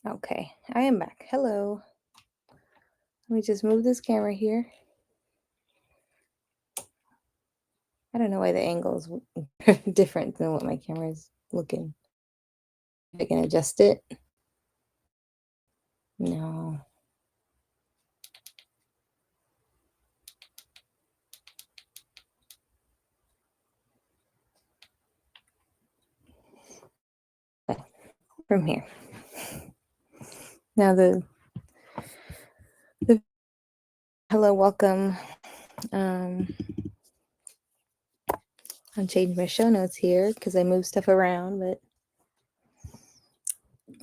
Okay, I am back. Hello. Let me just move this camera here. I don't know why the angle is different than what my camera is looking. I can adjust it. No. From here. Now the hello, welcome. I'll change my show notes here because I moved stuff around, but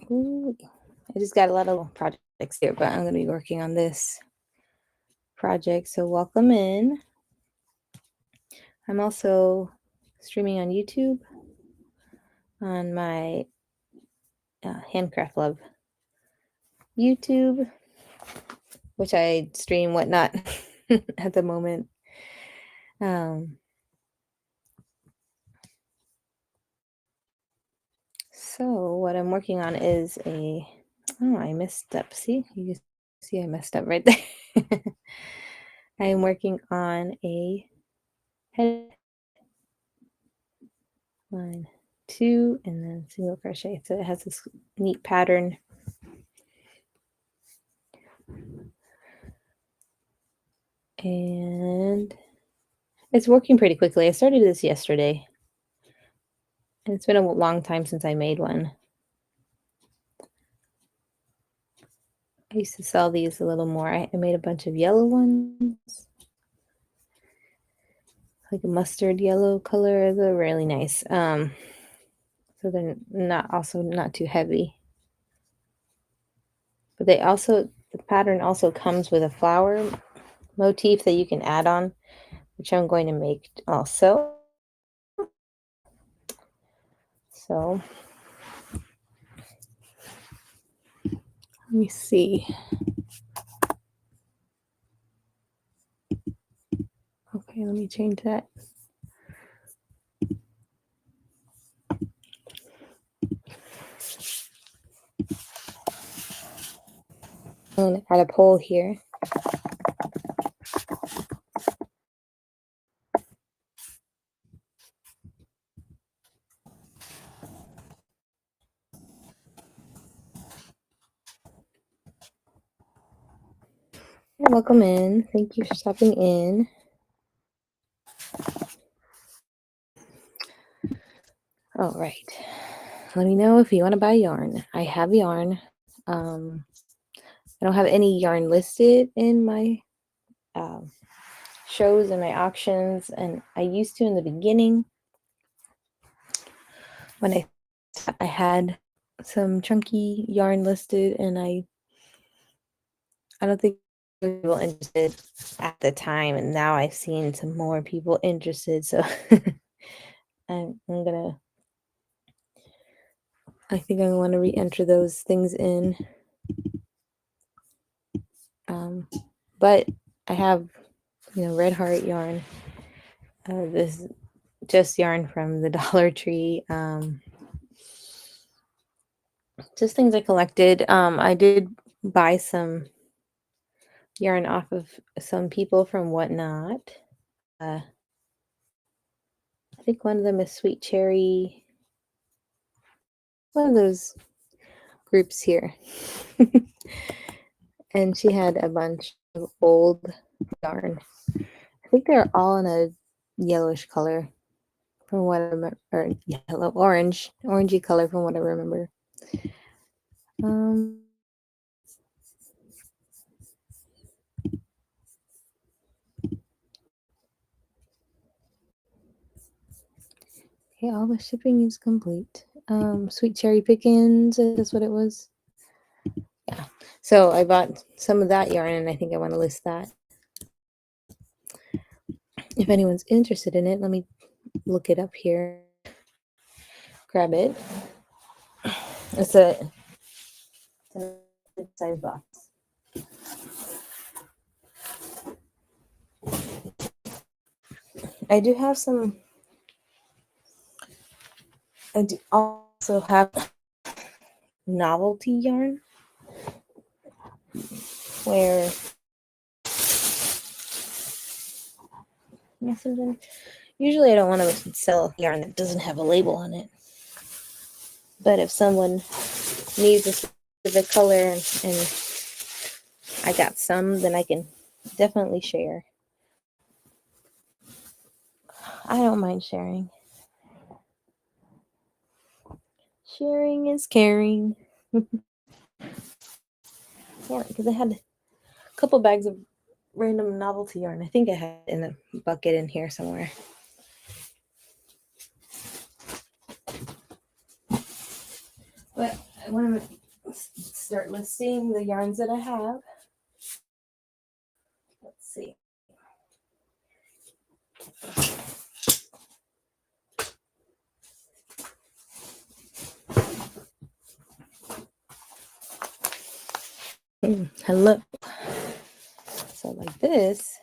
ooh, I just got a lot of projects here, but I'm going to be working on this project. So welcome in. I'm also streaming on YouTube on my Handcraft Love YouTube, which I stream whatnot at the moment. So what I'm working on is I messed up. See, you see I messed up right there. I am working on a head, 1, 2, and then single crochet. So it has this neat pattern. And it's working pretty quickly. I started this yesterday. And it's been a long time since I made one. I used to sell these a little more. I made a bunch of yellow ones. Like a mustard yellow color. They're really nice. So they're not too heavy. But the pattern also comes with a flower motif that you can add on, which I'm going to make also. So let me see. Okay, let me change that. I'm going to add a pole here. Welcome in. Thank you for stopping in. All right. Let me know if you want to buy yarn. I have yarn. I don't have any yarn listed in my shows and my auctions, and I used to in the beginning when I had some chunky yarn listed, and I don't think people interested at the time, and now I've seen some more people interested, so I think I want to re-enter those things in. But I have, Red Heart yarn. This just yarn from the Dollar Tree. Just things I collected. I did buy some yarn off of some people from Whatnot. I think one of them is Sweet Cherry. One of those groups here. And she had a bunch of old yarn. I think they're all in a yellowish color from what I remember, or yellow, orangey color from what I remember. Okay, all the shipping is complete. Sweet Cherry Pickins, that's what it was. Yeah, so I bought some of that yarn, and I think I want to list that. If anyone's interested in it, let me look it up here. Grab it. It's a size box. I do have some. I do also have novelty yarn. where usually I don't want to sell yarn that doesn't have a label on it. But if someone needs a specific color and I got some, then I can definitely share. I don't mind sharing. Sharing is caring. Yeah, because I had a couple bags of random novelty yarn. I think I had it in a bucket in here somewhere. But I want to start listing the yarns that I have. Let's see. Hello. So like this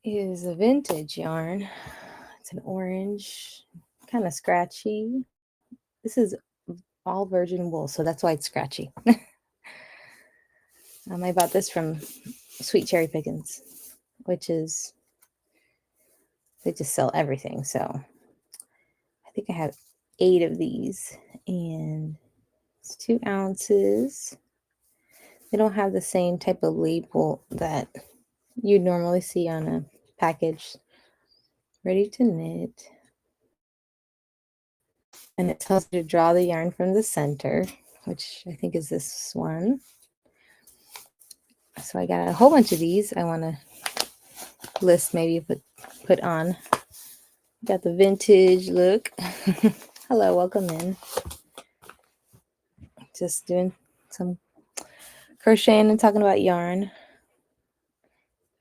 is a vintage yarn. It's an orange, kind of scratchy. This is all virgin wool, so that's why it's scratchy. I bought this from Sweet Cherry Pickens, which is, they just sell everything. So I think I have 8 of these, and it's 2 ounces. They don't have the same type of label that you normally see on a package. Ready to knit. And it tells you to draw the yarn from the center, which I think is this one. So I got a whole bunch of these I want to list, maybe put on. Got the vintage look. Hello, welcome in. Just doing some crocheting and talking about yarn. If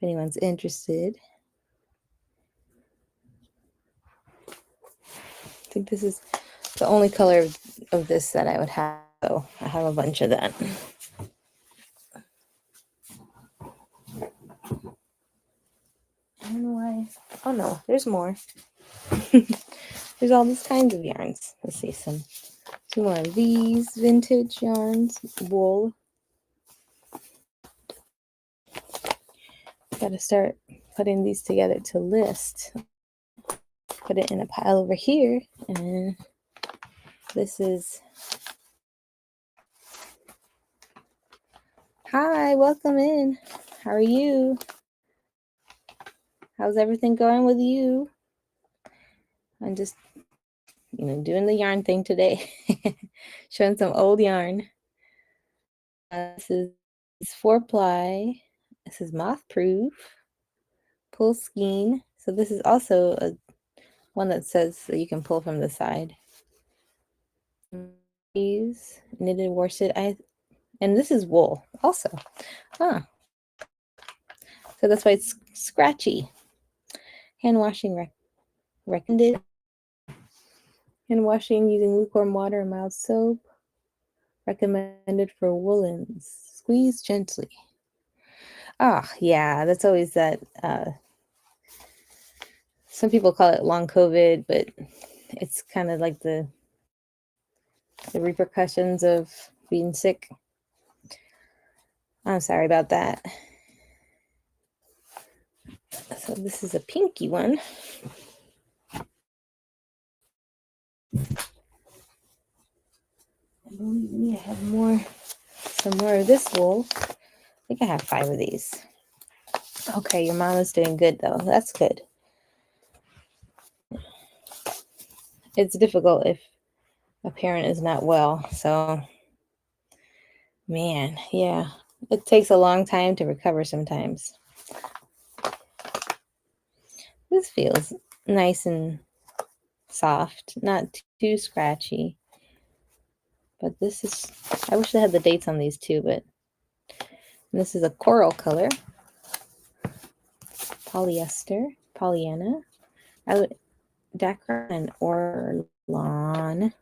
anyone's interested. I think this is the only color of this that I would have. So I have a bunch of that. I don't know why. Oh no, there's more. There's all these kinds of yarns. Let's see, two more of these vintage yarns, wool. Got to start putting these together to list. Put it in a pile over here, and this is. Hi, welcome in. How are you? How's everything going with you? I'm just, doing the yarn thing today. Showing some old yarn. This is 4-ply. This is moth proof. Pull skein. So this is also one that says that you can pull from the side. These knitted worsted. And this is wool also. So that's why it's scratchy. Hand washing recommended. Hand washing using lukewarm water and mild soap. Recommended for woolens. Squeeze gently. Yeah, that's always that. Some people call it long COVID, but it's kind of like the repercussions of being sick. I'm sorry about that. So this is a pinky one. I believe me, I have some more of this wool. I think I have 5 of these. Okay, your mom is doing good though. That's good. It's difficult if a parent is not well. So, man, yeah, it takes a long time to recover sometimes. This feels nice and soft, not too scratchy. But this is, I wish I had the dates on these too, but this is a coral color. Polyester, Pollyanna. Dacron and Orlon.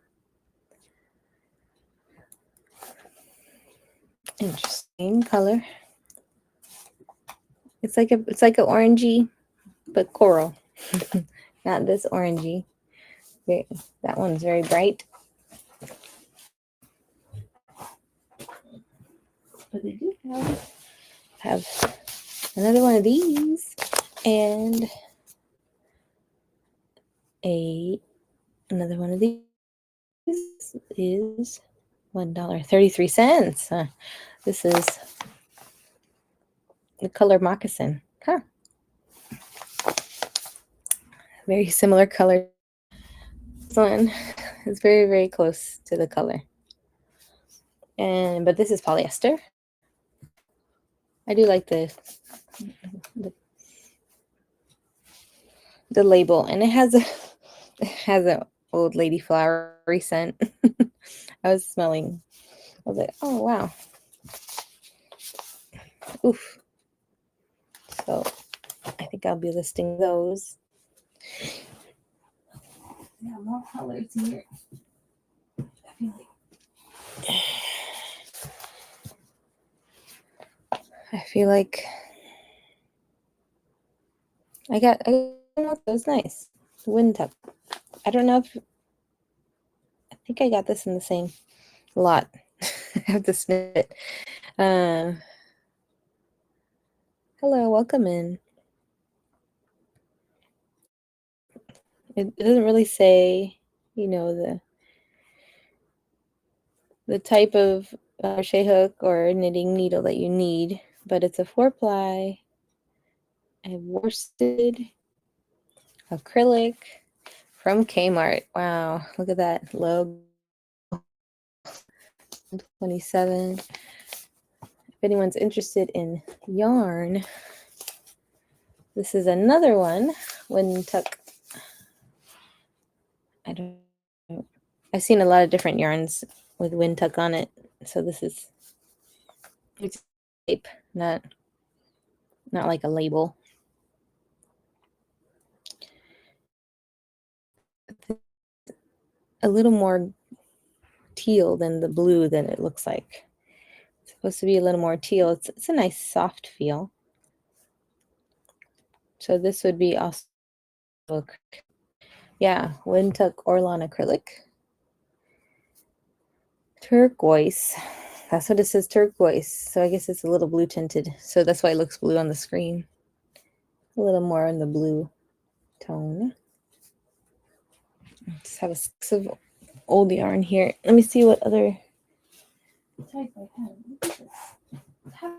Interesting color. It's like an orangey, but coral. Not this orangey. That one's very bright. but they do have another one of these and another one of these is $1.33. This is the color moccasin. Huh. Very similar color. This one is very, very close to the color. But this is polyester. I do like the label, and it has a old lady flowery scent. I was like, oh wow. Oof. So I think I'll be listing those. Yeah, more colors here. I feel like that was nice. Wind tuck. I don't know if I think I got this in the same lot. I have to snip it. Hello, welcome in. It doesn't really say, the type of crochet hook or knitting needle that you need, but it's a 4-ply, a worsted acrylic from Kmart. Wow, look at that logo. 27. If anyone's interested in yarn, this is another one. Wind tuck. I've seen a lot of different yarns with wind tuck on it, so this is it's tape, not like a label. A little more teal than the blue than it looks like. It's supposed to be a little more teal. It's a nice soft feel. So this would be also, yeah, wind tuck Orlon acrylic. Turquoise. That's what it says, turquoise. So I guess it's a little blue tinted. So that's why it looks blue on the screen. A little more in the blue tone. Just have a six of old yarn here. Let me see what other type I have. Look at this. I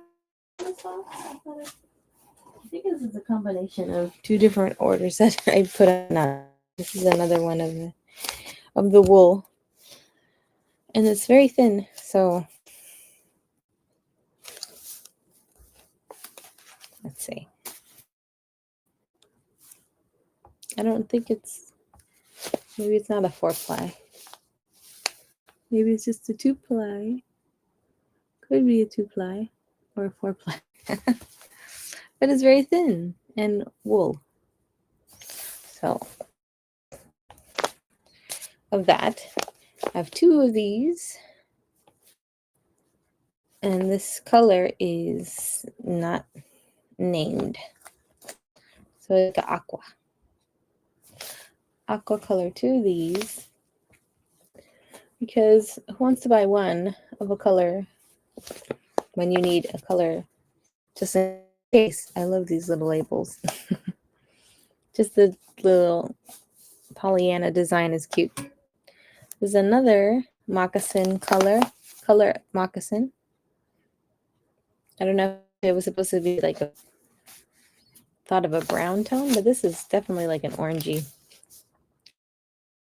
think this is a combination of two different orders that I put on. This is another one of the wool, and it's very thin. So let's see. I don't think maybe it's not a 4-ply. Maybe it's just a 2-ply. Could be a 2-ply or a 4-ply. But it's very thin and wool. So of that, I have 2 of these. And this color is not named. So it's like aqua. Aqua color 2 of these. Because who wants to buy one of a color when you need a color just in case? I love these little labels. Just the little Pollyanna design is cute. There's another moccasin color moccasin. I don't know if it was supposed to be like thought of a brown tone, but this is definitely like an orangey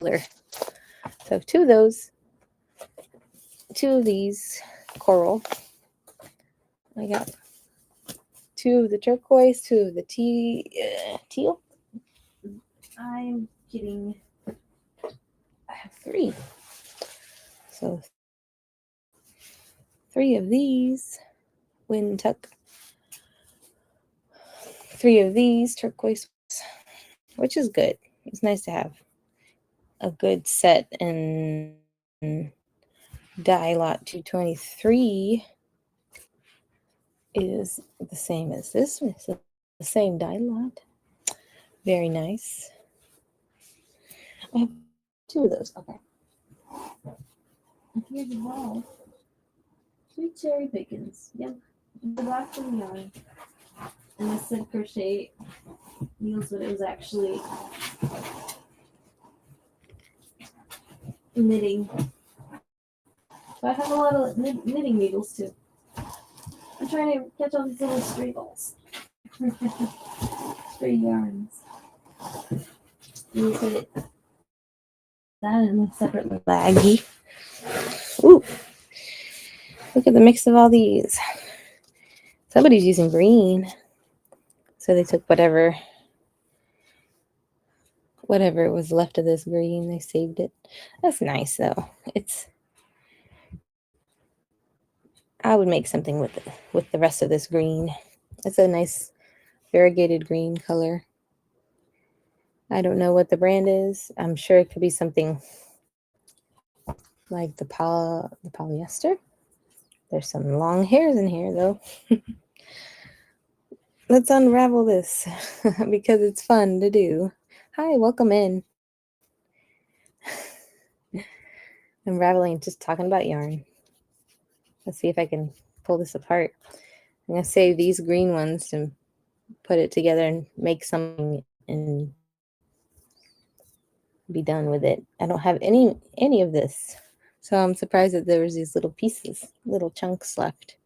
color. So I have 2 of those. 2 of these coral. I got 2 of the turquoise, 2 of the teal. I have 3. So 3 of these wind tuck. 3 of these turquoise, which is good. It's nice to have a good set, and dye lot 223 is the same as this one. It's the same dye lot. Very nice. I have 2 of those. Okay. Here's the ball. Sweet cherry pickins. Yep. The black from yarn. And this said crochet needles, but it was actually knitting. So I have a lot of knitting needles too. I'm trying to catch all these little stray balls. Stray yarns. You put that in a separate baggie. Ooh. Look at the mix of all these. Somebody's using green. So they took whatever was left of this green, they saved it. That's nice though. I would make something with the rest of this green. It's a nice variegated green color. I don't know what the brand is. I'm sure it could be something like the polyester. There's some long hairs in here though. Let's unravel this because it's fun to do. Hi, welcome in. Unraveling, just talking about yarn. Let's see if I can pull this apart. I'm going to save these green ones to put it together and make something and be done with it. I don't have any of this. So I'm surprised that there was these little pieces, little chunks left.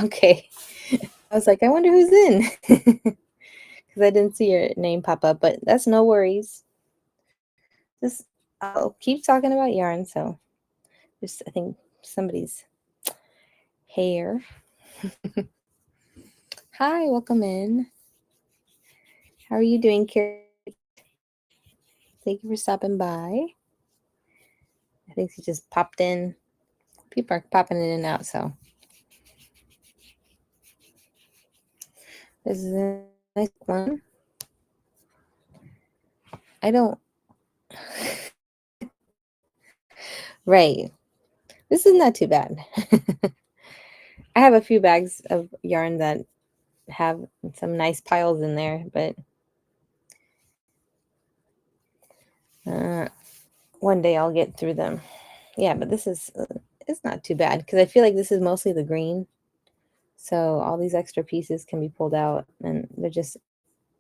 Okay. I was like, I wonder who's in. Because I didn't see your name pop up, but that's no worries. I'll keep talking about yarn. So I think somebody's hair. Hi, welcome in. How are you doing, Carrie? Thank you for stopping by. I think she just popped in. People are popping in and out, so. This is a nice one. I don't. Right. This is not too bad. I have a few bags of yarn that have some nice piles in there, but one day I'll get through them. Yeah, but this is, it's not too bad because I feel like this is mostly the green. So all these extra pieces can be pulled out and they're just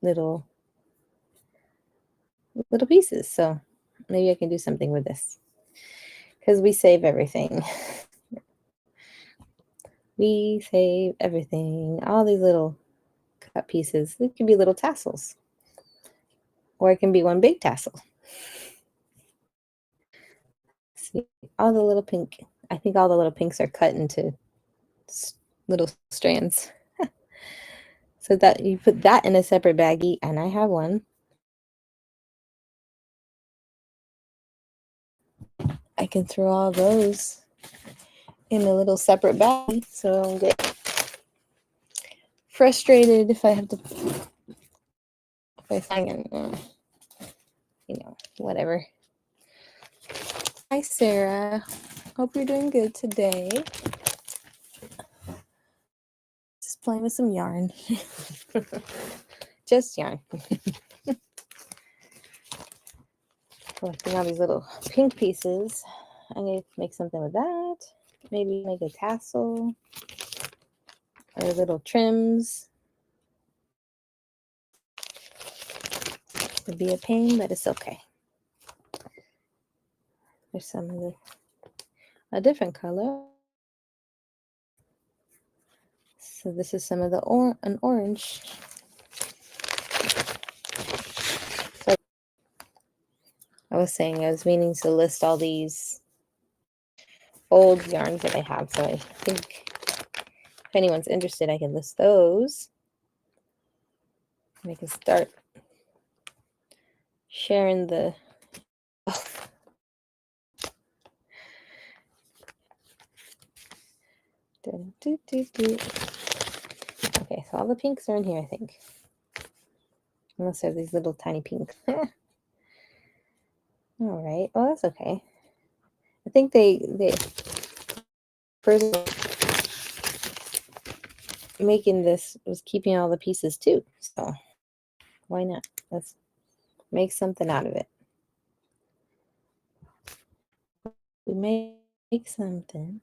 little pieces. So maybe I can do something with this because we save everything. We save everything. All these little cut pieces. It can be little tassels. Or it can be one big tassel. See, all the little pink. I think all the little pinks are cut into little strands. So that you put that in a separate baggie, and I have one. I can throw all those in a little separate bag so I don't get frustrated if I have to, if I find, whatever. Hi, Sarah. Hope you're doing good today. Just playing with some yarn. Just yarn. Collecting all these little pink pieces. I'm going to make something with that. Maybe make a tassel or little trims. It'd be a pain, but it's okay. There's some of a different color. So this is some of the an orange. So I was meaning to list all these old yarns that I have. So I think if anyone's interested, I can list those. And I can start sharing the. Oh. Okay, so all the pinks are in here, I think. Unless there's these little tiny pinks. All right. Well, that's okay. I think they person making this was keeping all the pieces too. So why not? Let's make something out of it. We made something.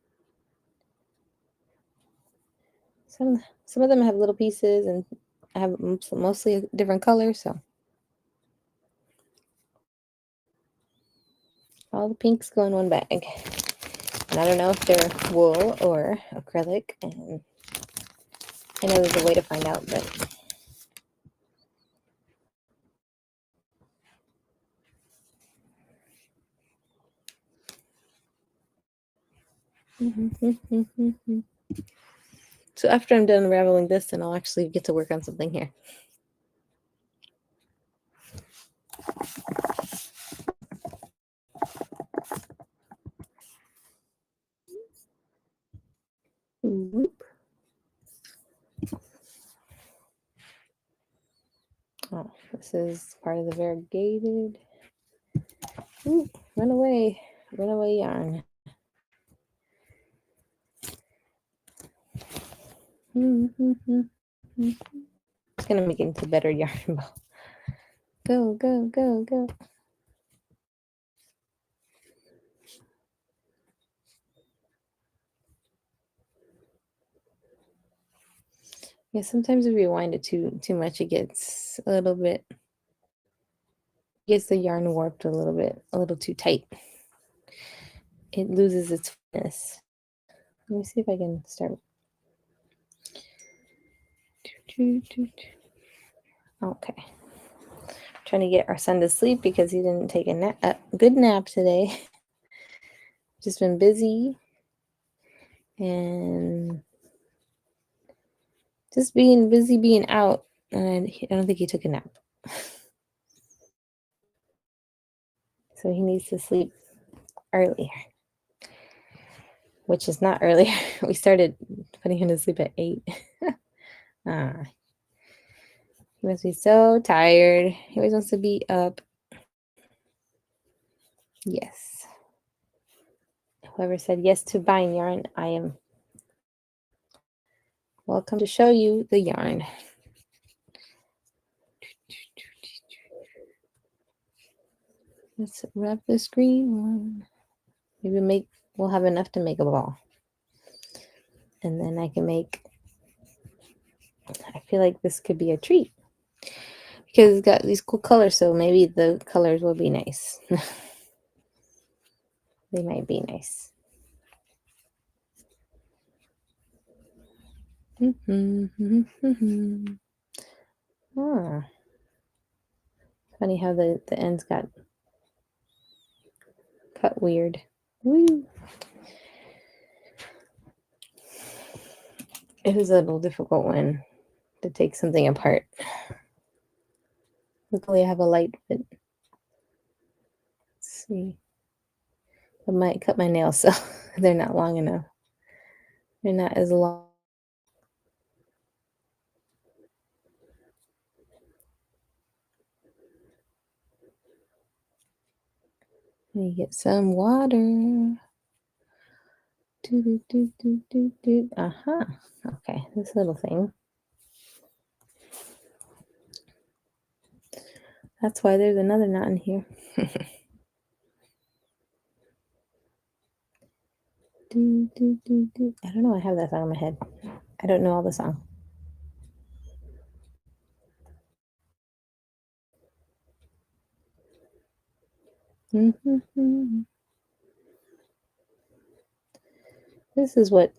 Some of them have little pieces, and I have mostly a different color, so all the pinks go in one bag. And I don't know if they're wool or acrylic, and I know there's a way to find out, but so after I'm done unraveling this, then I'll actually get to work on something here. Whoop. Oh, this is part of the variegated. Ooh, run away yarn. It's gonna make it into better yarn ball. Go, go, go, go. Yeah, sometimes if you wind it too much, it gets a little bit, gets the yarn warped a little too tight. It loses its fitness. Let me see if I can start. Okay. Trying to get our son to sleep because he didn't take a good nap today. Just been busy and just being busy being out, and I don't think he took a nap. So he needs to sleep earlier, which is not earlier. We started putting him to sleep at 8. He must be so tired. He always wants to be up. Yes. Whoever said yes to buying yarn, I am welcome to show you the yarn. Let's wrap this green one. Maybe we'll have enough to make a ball. And then I can I feel like this could be a treat because it's got these cool colors, so maybe the colors will be nice. They might be nice. Ah. Funny how the ends got cut weird. Woo. It is a little difficult one to take something apart. Luckily I have a light, but let's see. I might cut my nails so they're not long enough. They're not as long. Let me get some water. Uh-huh. Okay, this little thing. That's why there's another knot in here. I don't know. I have that song in my head. I don't know all the song. This is what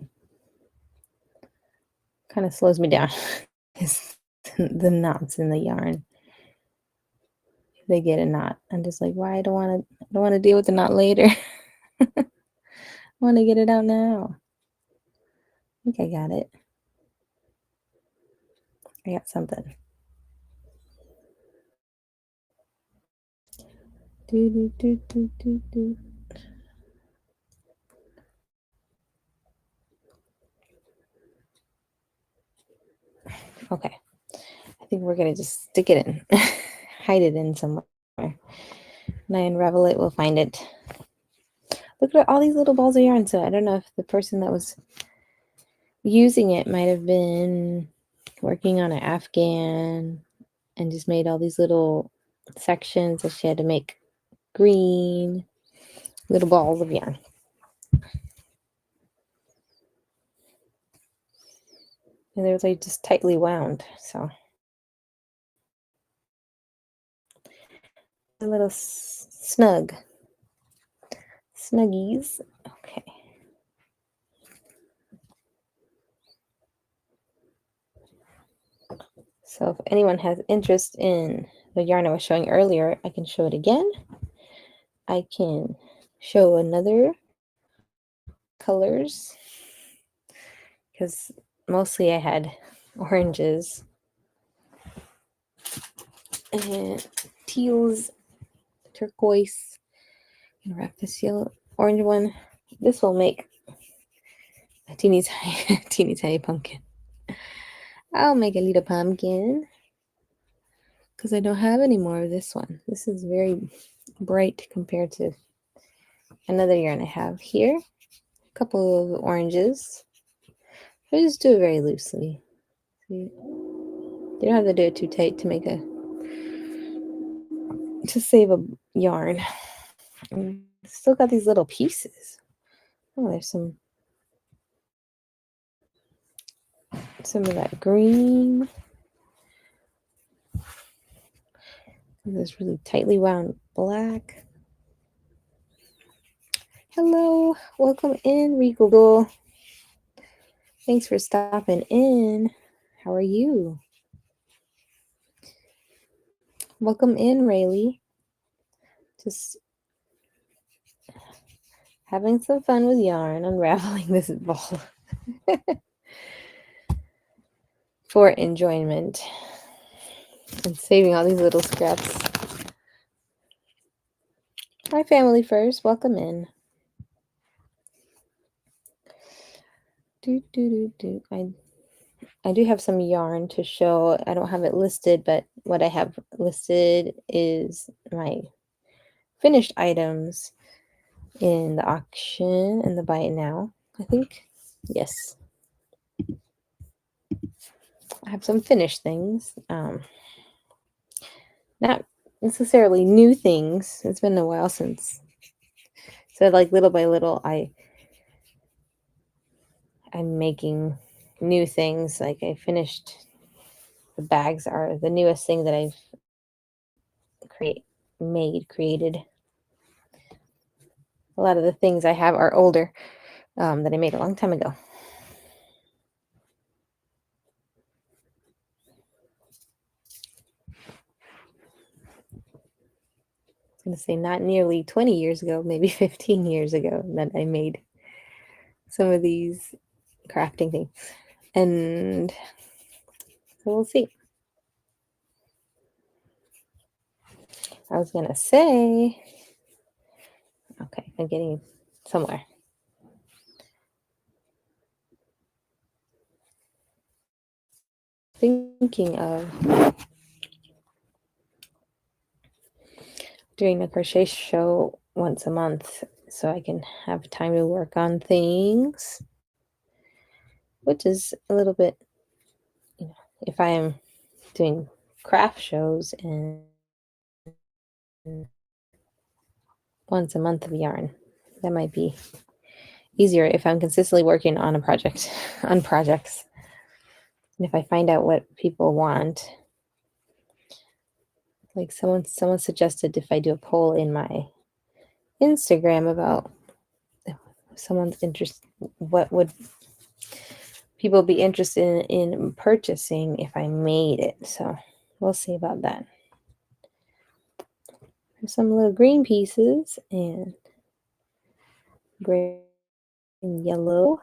kind of slows me down. Is the knots in the yarn. They get a knot. I'm just like, why? I don't want to deal with the knot later. I want to get it out now. I think I got it. I got something. Okay. I think we're going to just stick it in. Hide it in somewhere. When I unravel it, we'll find it. Look at all these little balls of yarn. So I don't know if the person that was using it might have been working on an Afghan and just made all these little sections that she had to make green little balls of yarn. And they're like just tightly wound, so a little snuggies. Okay. So if anyone has interest in the yarn I was showing earlier, I can show it again. I can show another colors because mostly I had oranges and teals, turquoise. I'm gonna wrap this yellow orange one. This will make a teeny tiny teeny tiny pumpkin. I'll make a little pumpkin because I don't have any more of this one. This is very bright compared to another yarn I have here. A couple of oranges. I just do it very loosely. You don't have to do it too tight to save a yarn. And still got these little pieces. Oh, there's some of that green. This really tightly wound black. Hello, welcome in, Regal. Thanks for stopping in. How are you? Welcome in, Rayleigh. Just having some fun with yarn, unraveling this ball for enjoyment and saving all these little scraps. Hi, family first. Welcome in. I do have some yarn to show. I don't have it listed, but what I have listed is my finished items in the auction and the buy it now, I think. Yes. I have some finished things. Not necessarily new things. It's been a while since. So like little by little I'm making new things. Like I finished the bags are the newest thing that I've created. A lot of the things I have are older that I made a long time ago. I was going to say not nearly 20 years ago, maybe 15 years ago that I made some of these crafting things. And so we'll see. I was going to say, okay, I'm getting somewhere. Thinking of doing a crochet show once a month so I can have time to work on things, which is a little bit, if I am doing craft shows and once a month of yarn, that might be easier if I'm consistently working on on projects. And if I find out what people want, like someone suggested if I do a poll in my Instagram about someone's interest, what would people be interested in purchasing if I made it? So we'll see about that. There's some little green pieces and gray and yellow.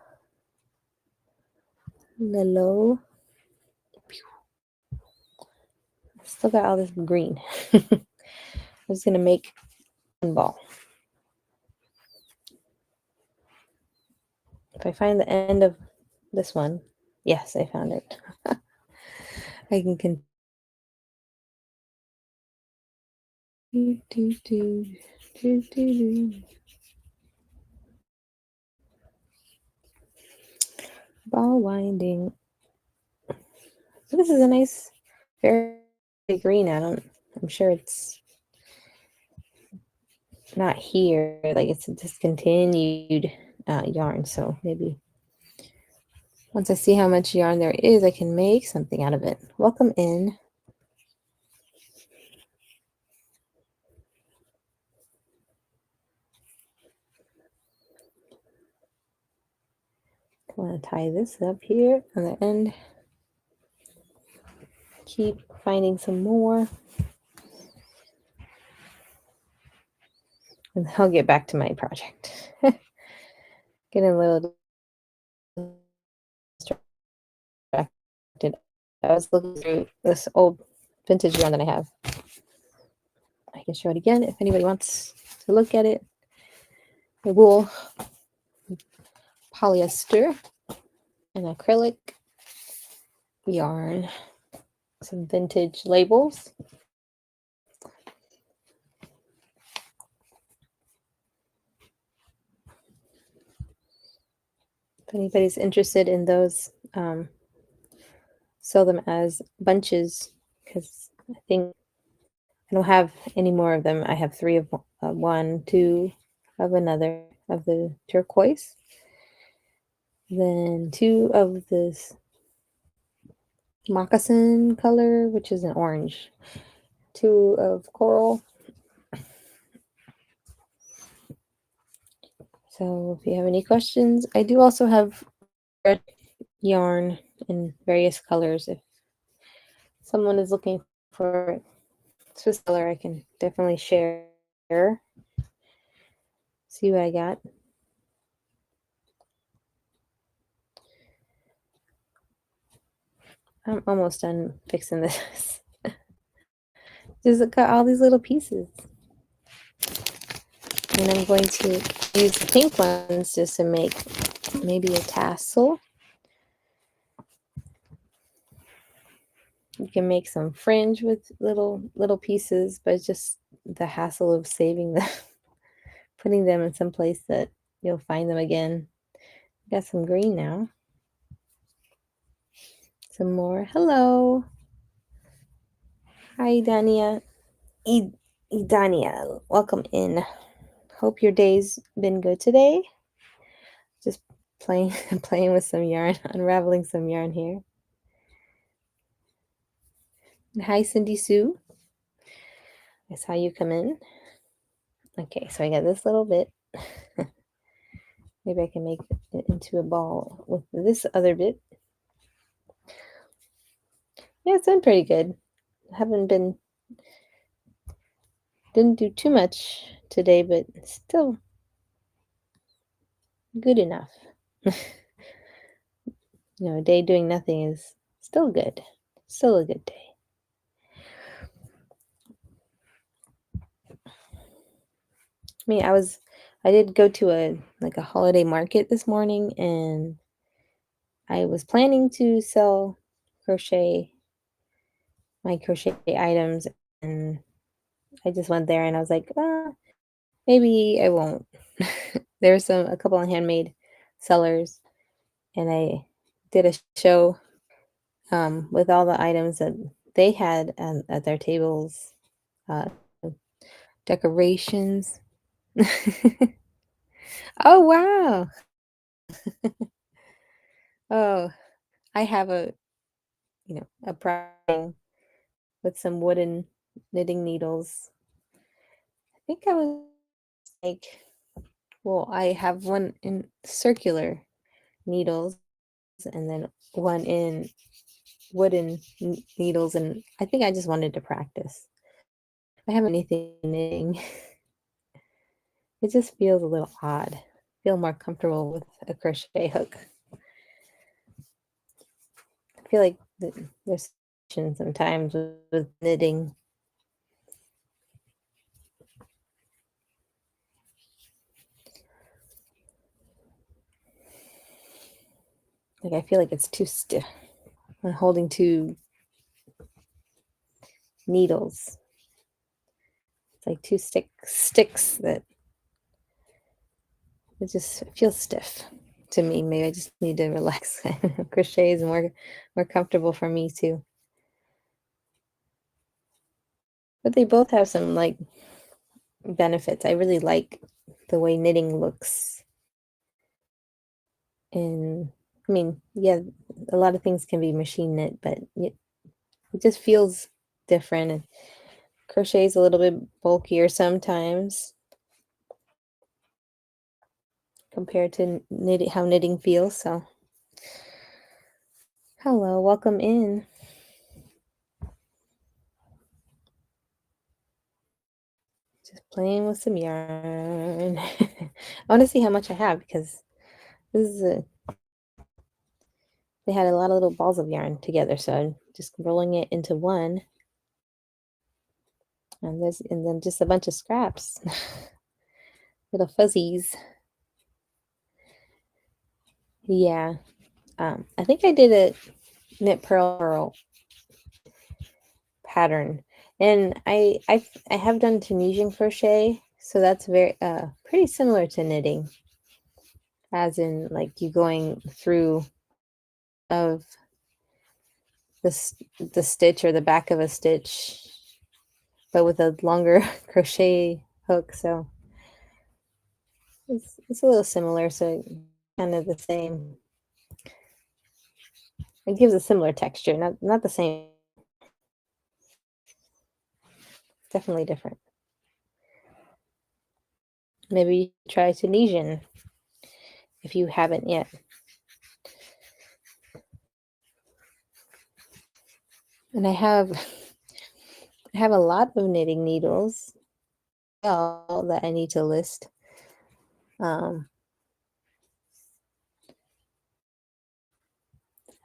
Still got all this green. I'm just gonna make one ball. If I find the end of this one, yes, I found it. I can continue. Ball winding. So this is a nice, very green. I'm sure it's not here. Like it's a discontinued yarn, so maybe Once I see how much yarn there is, I can make something out of it. Welcome in. I want to tie this up here on the end. Keep finding some more. And I'll get back to my project. Getting a little distracted. I was looking through this old vintage yarn that I have. I can show it again if anybody wants to look at it. The wool, polyester, and acrylic yarn. Some vintage labels. If anybody's interested in those, sell them as bunches because I think I don't have any more of them. I have 3 of one, 2 of another of the turquoise, then 2 of this moccasin color, which is an orange, 2 of coral. So if you have any questions, I do also have red yarn in various colors. If someone is looking for it, Swiss color, I can definitely share. See what I got. I'm almost done fixing this. Just got all these little pieces. And I'm going to use the pink ones just to make maybe a tassel. You can make some fringe with little pieces, but it's just the hassle of saving them, putting them in some place that you'll find them again. Got some green now. Some more. Hello. Hi, Dania. Idania, welcome in. Hope your day's been good today. Just playing with some yarn, unraveling some yarn here. Hi, Cindy Sue. I saw you come in. Okay, so I got this little bit. Maybe I can make it into a ball with this other bit. Yeah, it's been pretty good. Didn't do too much today, but still good enough. A day doing nothing is still good. Still a good day. I did go to a holiday market this morning, and I was planning to sell my crochet items, and I just went there and I was like, maybe I won't. There's a couple of handmade sellers, and I did a show with all the items that they had at their tables, uh, decorations. Oh, wow. Oh, I have a project with some wooden knitting needles. I think I was like, well, I have one in circular needles and then one in wooden needles, and I think I just wanted to practice. I haven't anything knitting. It just feels a little odd. I feel more comfortable with a crochet hook. I feel like there's sometimes with knitting. Like I feel like it's too stiff. I'm holding 2 needles. It's like 2 sticks that it just feels stiff to me. Maybe I just need to relax. Crochet is more comfortable for me too. But they both have some benefits. I really like the way knitting looks in I mean, yeah, a lot of things can be machine knit, but it just feels different. And crochet is a little bit bulkier sometimes compared to knitting, how knitting feels. So, hello, welcome in. Just playing with some yarn. I want to see how much I have because this is they had a lot of little balls of yarn together, so I'm just rolling it into one, and then just a bunch of scraps, little fuzzies. Yeah, I think I did a knit purl pattern, and I have done Tunisian crochet, so that's very pretty similar to knitting, as in like you going through of the stitch or the back of a stitch, but with a longer crochet hook. So it's a little similar, so kind of the same. It gives a similar texture, not the same. Definitely different. Maybe try Tunisian if you haven't yet. And I have a lot of knitting needles that I need to list. I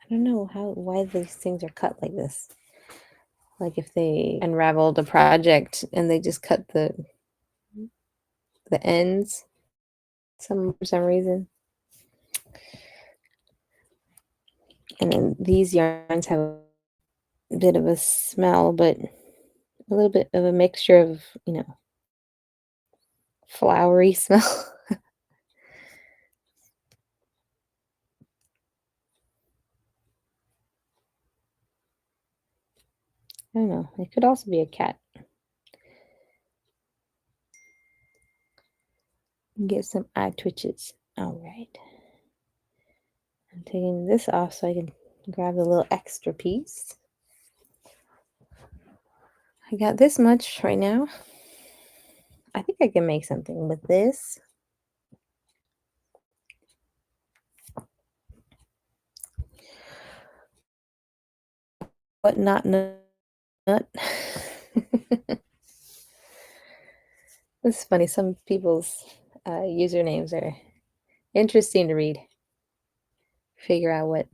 don't know why these things are cut like this. Like if they unraveled a project and they just cut the ends for some reason. And then these yarns have a bit of a smell, but a little bit of a mixture of, flowery smell. I don't know. It could also be a cat. Get some eye twitches. All right. I'm taking this off so I can grab the little extra piece. I got this much right now. I think I can make something with this. But not nut. It's funny. Some people's usernames are interesting to read. Figure out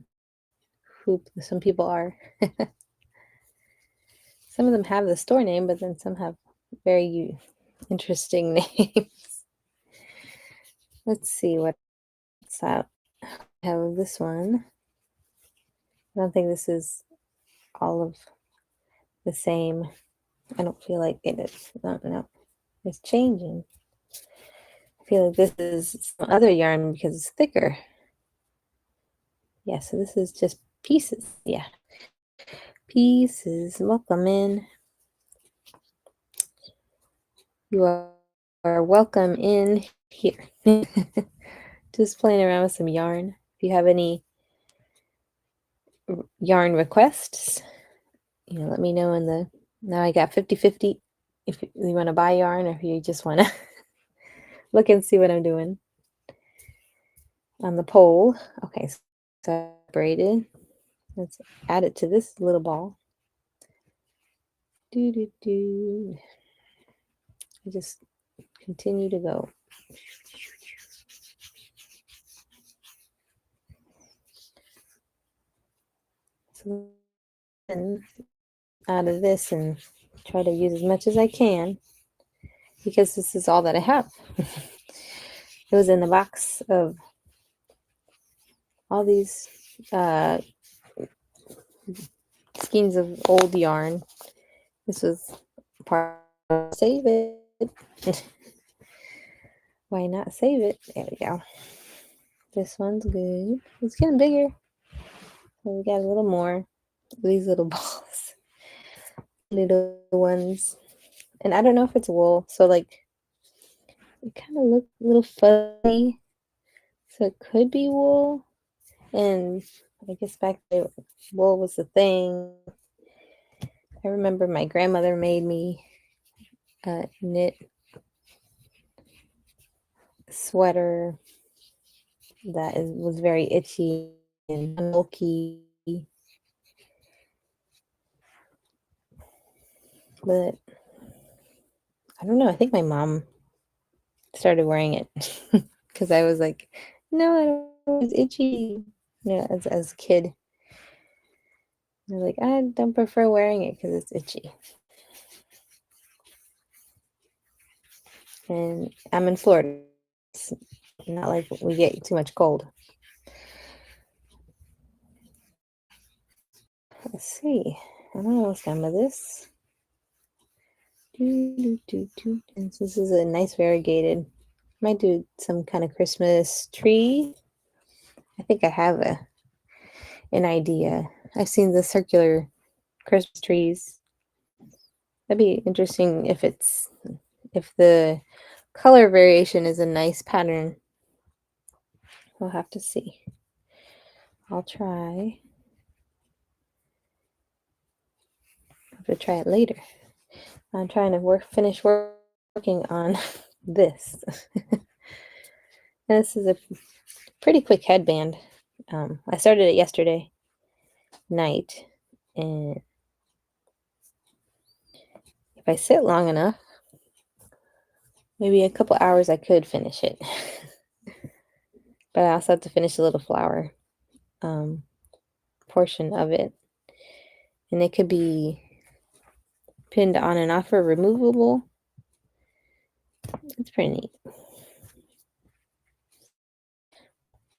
who some people are. Some of them have the store name, but then some have very interesting names. Let's see what's out. I have this one. I don't think this is all of the same. I don't feel like it is. No, it's changing. I feel like this is some other yarn because it's thicker. Yeah, so this is just pieces. Yeah. Pieces. Welcome in. You are welcome in here. Just playing around with some yarn. If you have any yarn requests, let me know now I got 50-50 if you want to buy yarn or if you just want to look and see what I'm doing on the poll. Okay, separated. Let's add it to this little ball. I just continue to go. So then out of this and try to use as much as I can because this is all that I have. It was in the box of all these skeins of old yarn. This was part of save it. Why not save it? There we go. This one's good. It's getting bigger. So we got a little more. These little balls. Little ones. And I don't know if it's wool. So like it kind of look a little fuzzy. So it could be wool. And I guess back then, wool was the thing. I remember my grandmother made me knit sweater that was very itchy and bulky. But I don't know. I think my mom started wearing it because I was like, no, I don't. It's itchy. You know, as a kid, I was like, I don't prefer wearing it because it's itchy. And I'm in Florida. It's not like we get too much cold. Let's see. I'm almost done with this. And this is a nice variegated. Might do some kind of Christmas tree. I think I have an idea. I've seen the circular Christmas trees. That'd be interesting if the color variation is a nice pattern. We'll have to see. I'll try. I'll have to try it later. I'm trying to finish working on this. And this is a pretty quick headband. I started it yesterday night, and if I sit long enough, maybe a couple hours, I could finish it. But I also have to finish the little flower portion of it, and it could be pinned on and off or removable. It's pretty neat.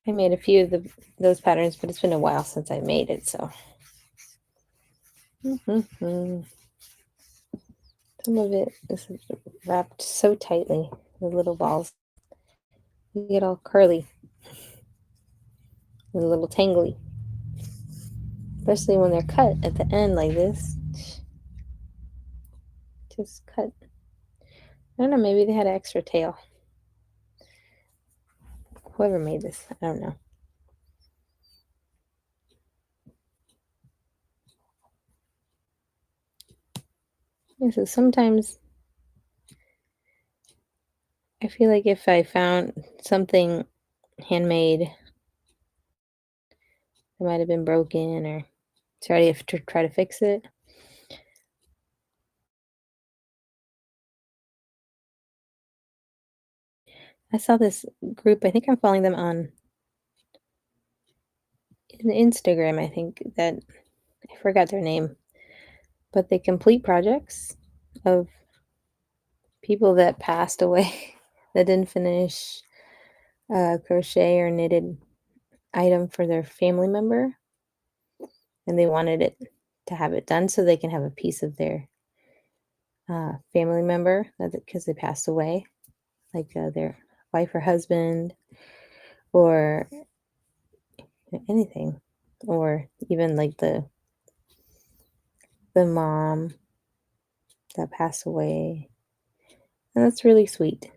I made a few of those patterns, but it's been a while since I made it, so. Some of it is wrapped so tightly, the little balls. You get all curly and a little tangly, especially when they're cut at the end like this. Just cut. I don't know, maybe they had an extra tail. Whoever made this, I don't know. Yeah, so sometimes I feel like if I found something handmade that might have been broken or try to fix it. I saw this group, I think I'm following them on Instagram, I think, that I forgot their name, but they complete projects of people that passed away that didn't finish a crochet or knitted item for their family member, and they wanted it to have it done so they can have a piece of their family member because they passed away, like their wife or husband or anything, or even like the mom that passed away. And that's really sweet.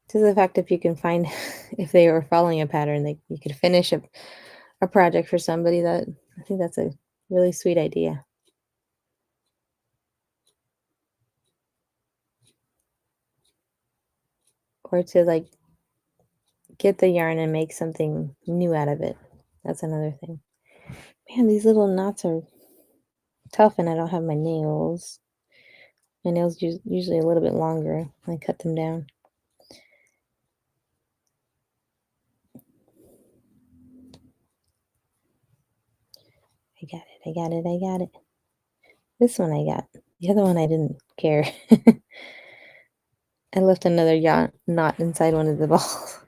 To the fact if you can find, if they were following a pattern, you could finish a project for somebody. That I think that's a really sweet idea. Or to like get the yarn and make something new out of it. That's another thing. Man, these little knots are tough, and I don't have my nails. My nails usually a little bit longer. I cut them down. I got it. I got it. I got it. This one I got. The other one I didn't care. I left another knot inside one of the balls.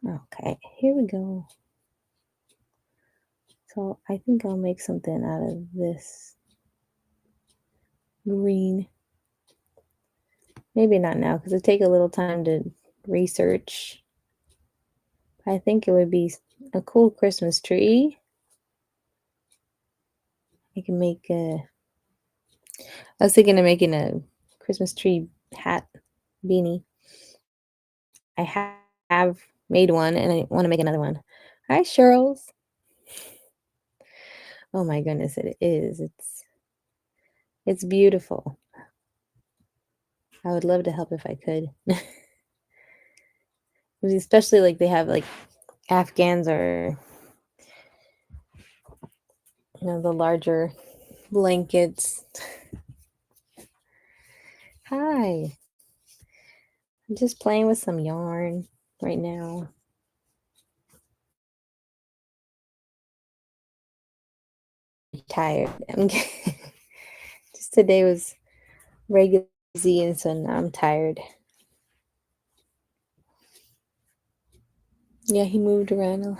Okay, here we go. So I think I'll make something out of this green. Maybe not now, because it take a little time to research. I think it would be a cool Christmas tree. I can make I was thinking of making a Christmas tree hat beanie. I have made one and I want to make another one. Hi, Cheryl's. Oh my goodness, it is. It's beautiful. I would love to help if I could. Especially like they have like Afghans or the larger blankets. Hi. I'm just playing with some yarn right now. Tired. Just today was regular busy, and so now I'm tired. Yeah, he moved around a lot.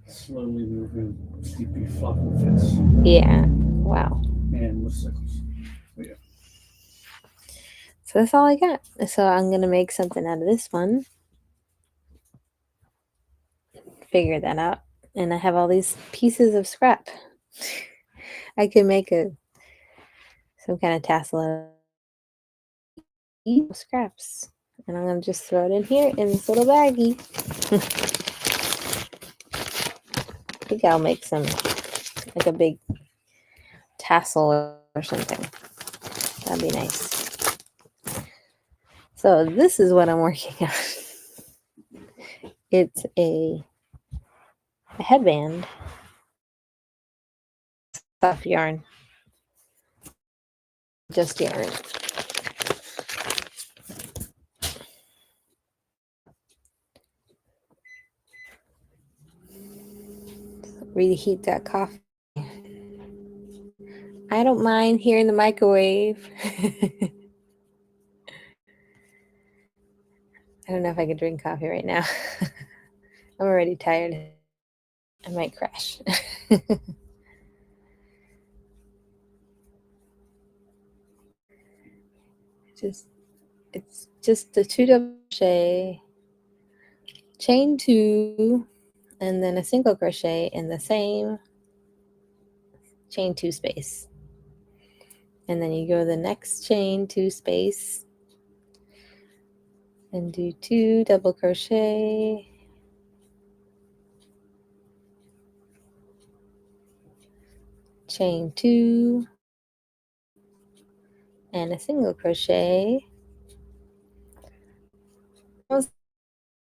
Slowly moving sleepy floppy fits. Yeah. Wow. And motorcycles. Oh, yeah. So that's all I got. So I'm gonna make something out of this one. Figure that out. And I have all these pieces of scrap. I can make some kind of tassel out of scraps. And I'm gonna just throw it in here in this little baggie. I think I'll make some like a big tassel or something. That'd be nice. So this is what I'm working on. It's a headband. Soft yarn. Just yarn. Reheat that coffee. I don't mind here in the microwave. I don't know if I could drink coffee right now. I'm already tired. I might crash. It's just the 2 double crochet, chain 2, and then a single crochet in the same chain 2 space. And then you go the next chain 2 space and do 2 double crochet, chain 2, and a single crochet. It's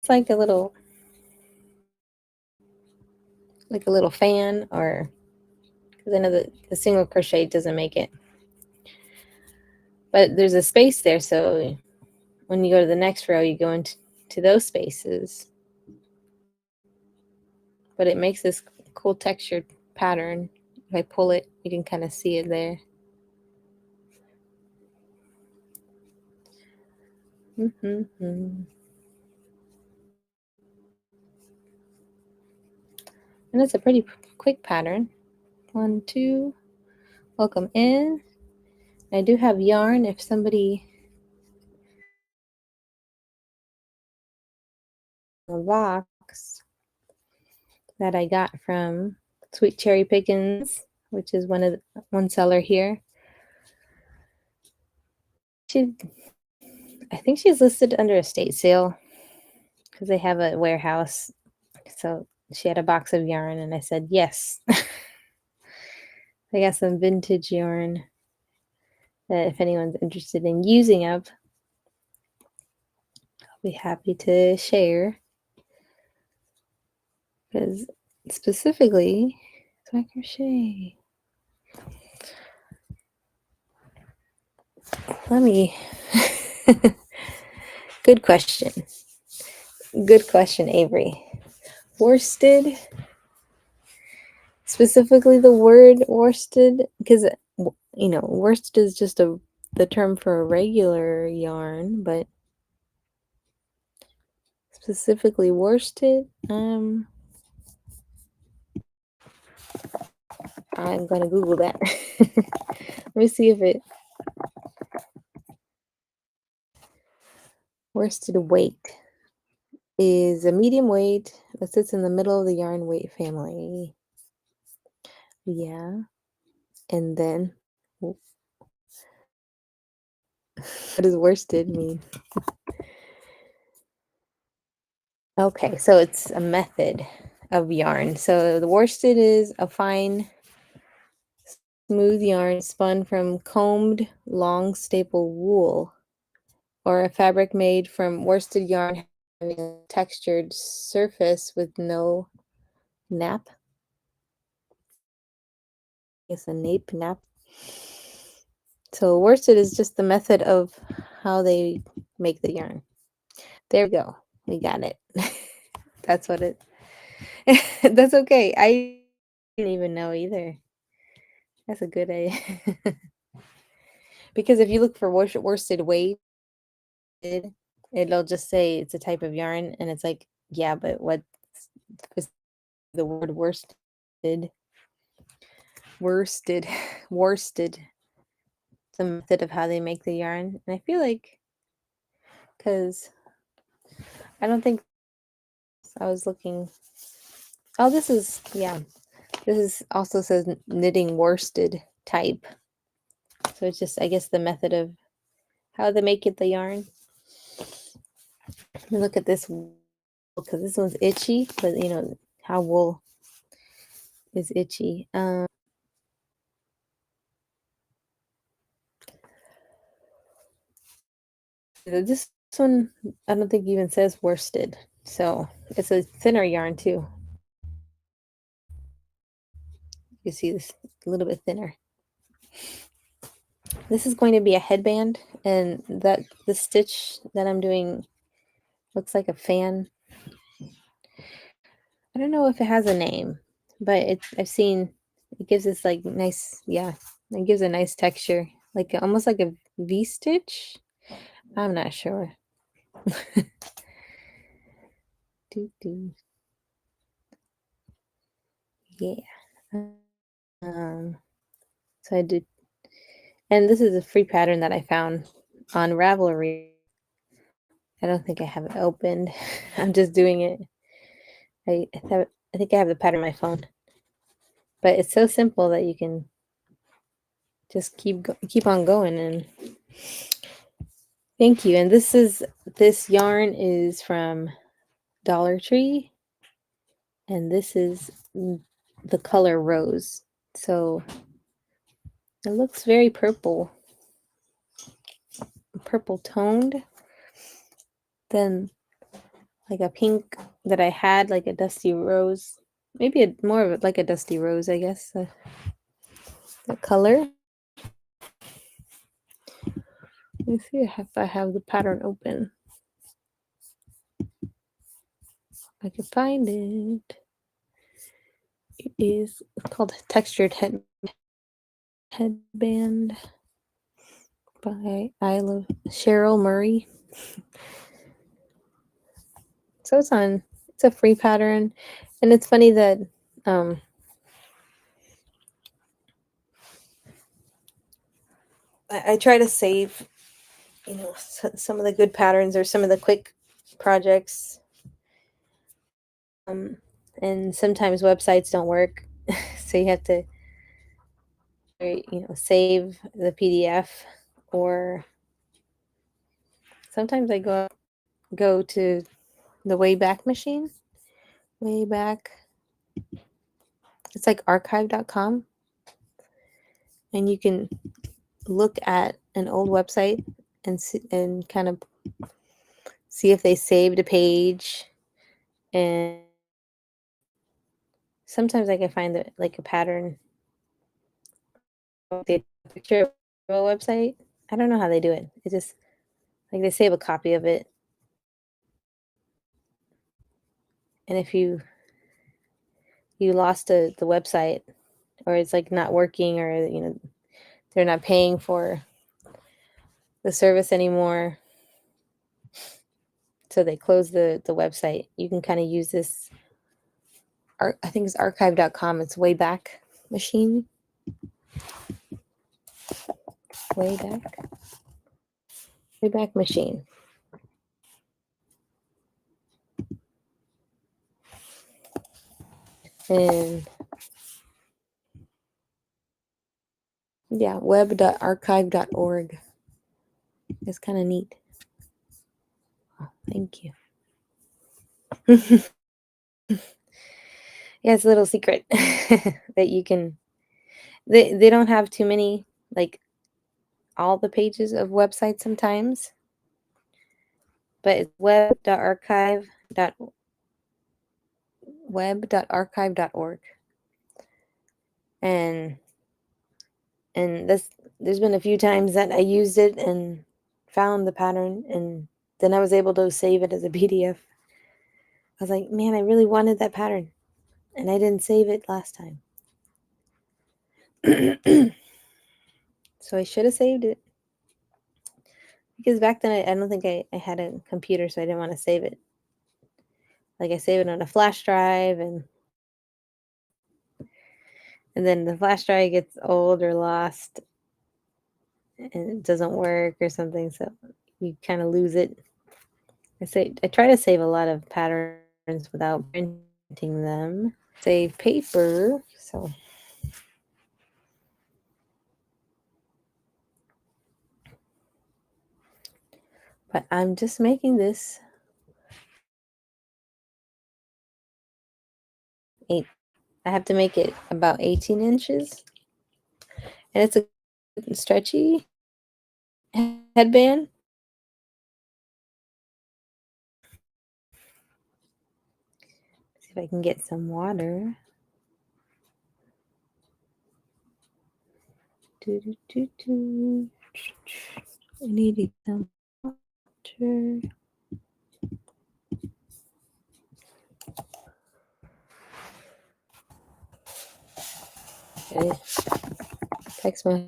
like a little fan, or because I know that the single crochet doesn't make it, but there's a space there, so when you go to the next row you go into those spaces, but it makes this cool textured pattern. If I pull it, you can kind of see it there. And it's a pretty quick pattern. 1, 2, welcome in. I do have yarn if somebody a box that I got from Sweet Cherry Pickins, which is one seller here. I think she's listed under estate sale because they have a warehouse. So she had a box of yarn, and I said yes. I got some vintage yarn that if anyone's interested in using up, I'll be happy to share. Because specifically, so I crochet. Let me. Good question. Good question, Avery. Worsted, specifically the word worsted, because worsted is just the term for a regular yarn, but specifically worsted, I'm gonna Google that. Let me see if it worsted weight is a medium weight that sits in the middle of the yarn weight family. Yeah. And then What does worsted mean? Okay, so it's a method of yarn. So the worsted is a fine, smooth yarn spun from combed, long staple wool, or a fabric made from worsted yarn having a textured surface with no nap. It's a nap. So worsted is just the method of how they make the yarn. There we go. We got it. That's what it. That's okay. I didn't even know either. That's a good idea. Because if you look for worsted weight, it'll just say it's a type of yarn, and it's like, yeah, but what's the word worsted? Worsted, worsted. The method of how they make the yarn, and I feel like because I don't think I was looking. Oh, this is yeah. This is also says knitting worsted type. So it's just I guess the method of how they make it the yarn. Let me look at this because this one's itchy, but you know how wool is itchy. This one I don't think even says worsted, so it's a thinner yarn too. You see this a little bit thinner. This is going to be a headband, and that the stitch that I'm doing looks like a fan. I don't know if it has a name, but I've seen it gives this like nice, yeah, it gives a nice texture, like almost like a V stitch. I'm not sure. Yeah. Um, so I did, and this is a free pattern that I found on Ravelry. I don't think I have it opened. I'm just doing it. I think I have the pattern on my phone, but it's so simple that you can just keep on going. And thank you. And this yarn is from Dollar Tree, and this is the color rose. So it looks very purple toned. Then like a pink that I had, like a dusty rose, maybe more of it like a dusty rose, I guess. The color. Let me see if I have the pattern open. I can find it. It is called Textured Headband by I Love Cheryl Murray. So it's a free pattern, and it's funny that I try to save, you know, some of the good patterns or some of the quick projects, and sometimes websites don't work, so you have to, you know, save the PDF, or sometimes I go to the Wayback Machine. Wayback. It's like archive.com, and you can look at an old website and kind of see if they saved a page, and sometimes I can find that like a pattern. They picture of a website. I don't know how they do it. It just like they save a copy of it, and if you lost the website, or it's like not working, or you know they're not paying for the service anymore, so they close the website, you can kind of use this I think it's archive.com. It's Wayback Machine. Wayback. Wayback Machine. And Yeah, web.archive.org. It's kind of neat. Oh, thank you. Yeah, it's a little secret that you can. They don't have too many, like, all the pages of websites sometimes, but it's web.archive.org. And there's been a few times that I used it and found the pattern, and then I was able to save it as a PDF. I was like, man, I really wanted that pattern, and I didn't save it last time. So I should have saved it. Because back then I don't think I had a computer, so I didn't want to save it. Like, I save it on a flash drive, and then the flash drive gets old or lost and it doesn't work or something, so you kind of lose it. I try to save a lot of patterns without printing them. Save paper, so but I'm just making this I have to make it about 18 inches, and it's a stretchy headband. See if I can get some water. I need some water. Okay. Text my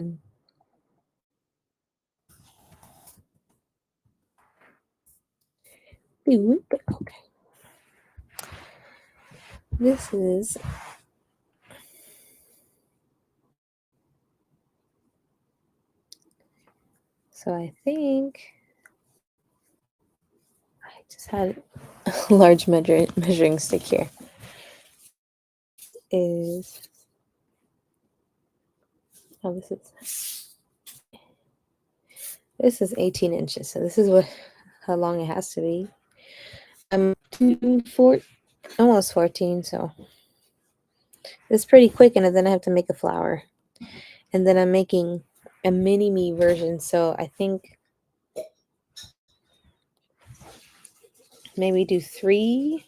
okay. This is so I think I just had a large measuring stick here. This is 18 inches, so this is how long it has to be. I'm almost 14, so it's pretty quick, and then I have to make a flower. And then I'm making a mini me version, so I think maybe do 3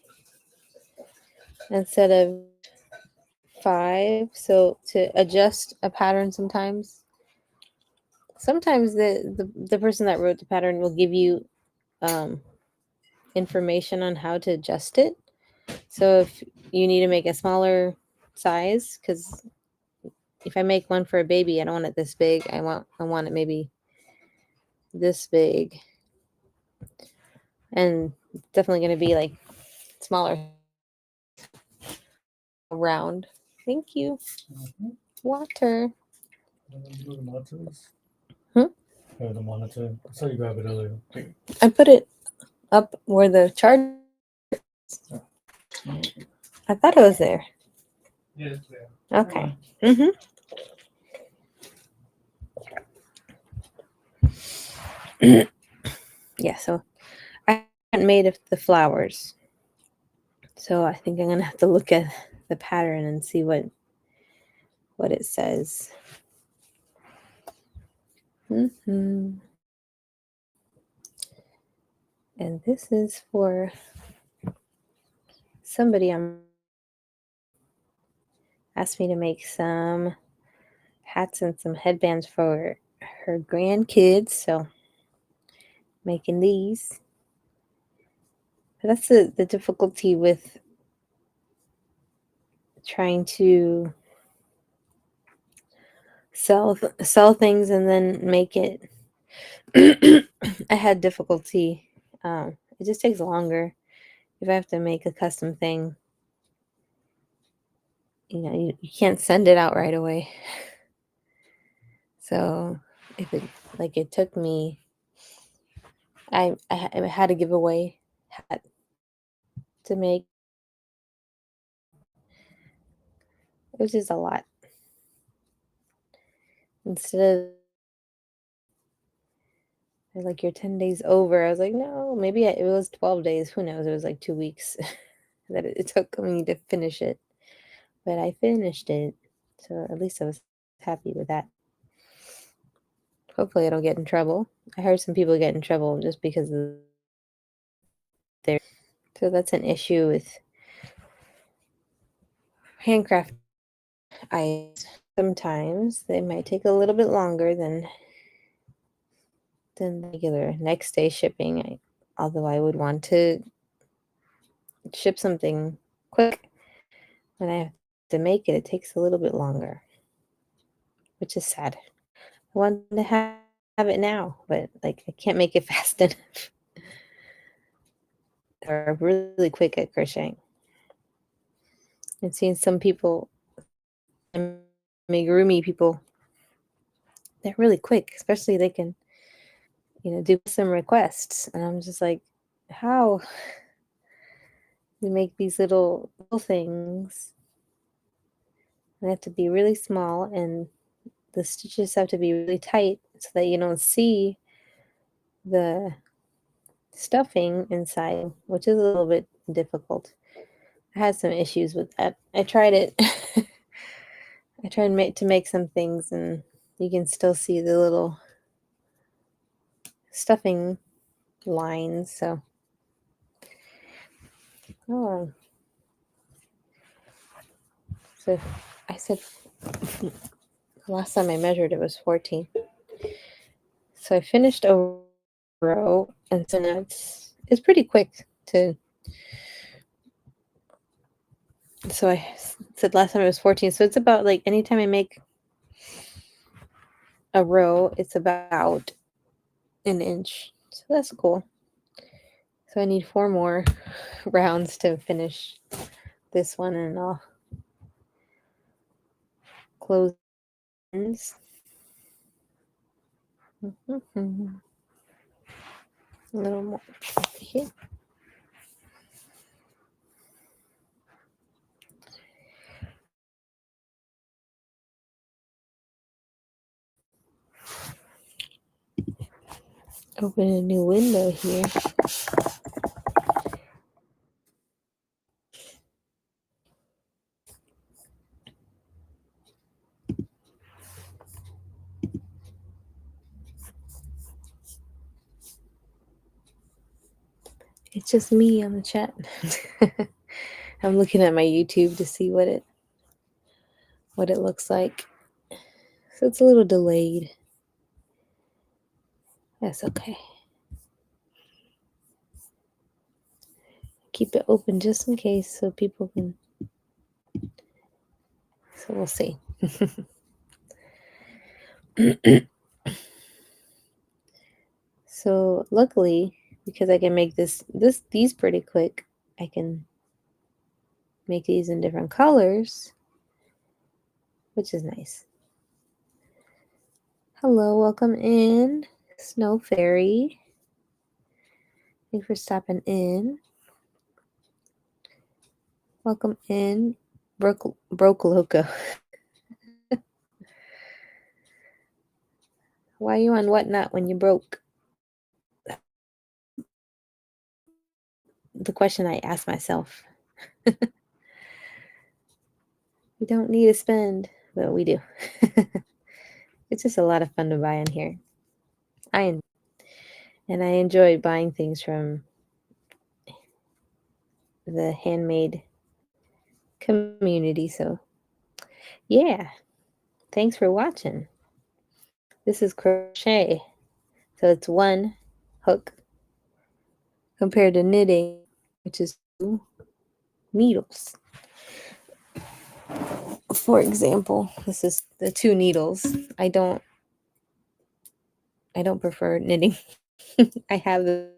instead of 5. So to adjust a pattern sometimes the person that wrote the pattern will give you information on how to adjust it. So if you need to make a smaller size, because if I make one for a baby, I don't want it this big. I want it maybe this big, and definitely going to be like smaller, round. Thank you. Water. The monitors. Hmm? Oh, the monitor. I saw you grab it earlier. I put it up where the charge. I thought it was there. Yeah, it's there. Okay. Mm-hmm. Yeah, so I haven't made the flowers. So I think I'm going to have to look at the pattern and see what it says. Mm-hmm. And this is for somebody asked me to make some hats and some headbands for her grandkids. So making these. But that's the difficulty with trying to sell things and then make it. I had difficulty. It just takes longer if I have to make a custom thing. You can't send it out right away. So if it took me, I had a giveaway hat to make. It was just a lot. instead of they're like, you're 10 days over. I was like, no, maybe it was 12 days. Who knows? It was like 2 weeks that it took me to finish it. But I finished it. So at least I was happy with that. Hopefully I don't get in trouble. I heard some people get in trouble just because of their. So that's an issue with handcraft. Sometimes they might take a little bit longer than regular next day shipping. Although I would want to ship something quick, when I have to make it, it takes a little bit longer, which is sad. I want to have it now, but like I can't make it fast enough. They're really quick at crocheting. I've seen some people, amigurumi people, they're really quick, especially they can, do some requests. And I'm just like, how? You make these little things. They have to be really small, and the stitches have to be really tight so that you don't see the stuffing inside, which is a little bit difficult. I had some issues with that. I tried it. I tried to make some things, and you can still see the little stuffing lines. So, so I said the last time I measured it was 14. So I finished a row, and so now it's pretty quick to. So I said last time it was 14. So it's about like anytime I make a row, it's about an inch. So that's cool. So I need 4 more rounds to finish this one, and I'll close ends. A little more here. Open a new window here. It's just me on the chat. I'm looking at my YouTube to see what it looks like. So it's a little delayed. That's okay. Keep it open just in case so people can. So we'll see. So luckily, because I can make these pretty quick, I can make these in different colors, which is nice. Hello, welcome in, Snow Fairy. Thanks for stopping in. Welcome in, Broke Loco. Why are you on Whatnot when you broke? The question I ask myself. We don't need to spend, but we do. It's just a lot of fun to buy in here. I enjoy buying things from the handmade community. So yeah, thanks for watching. This is crochet. So it's 1 hook compared to knitting, which is 2 needles. For example, this is the 2 needles. I don't prefer knitting. I have the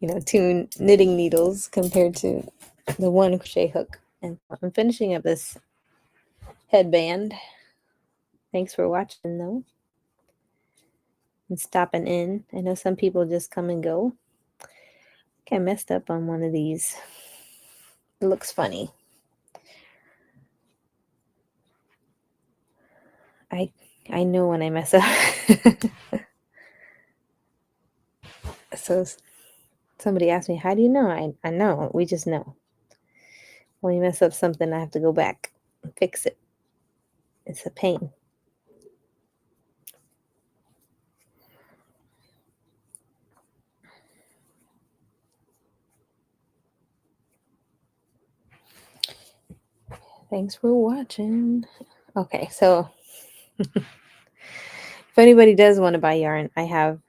2 knitting needles compared to the 1 crochet hook. And I'm finishing up this headband. Thanks for watching though, and stopping in. I know some people just come and go. I think I messed up on one of these. It looks funny. I know when I mess up. So somebody asked me, how do you know? I know. We just know. When you mess up something, I have to go back and fix it. It's a pain. Thanks for watching. Okay, so if anybody does want to buy yarn, I have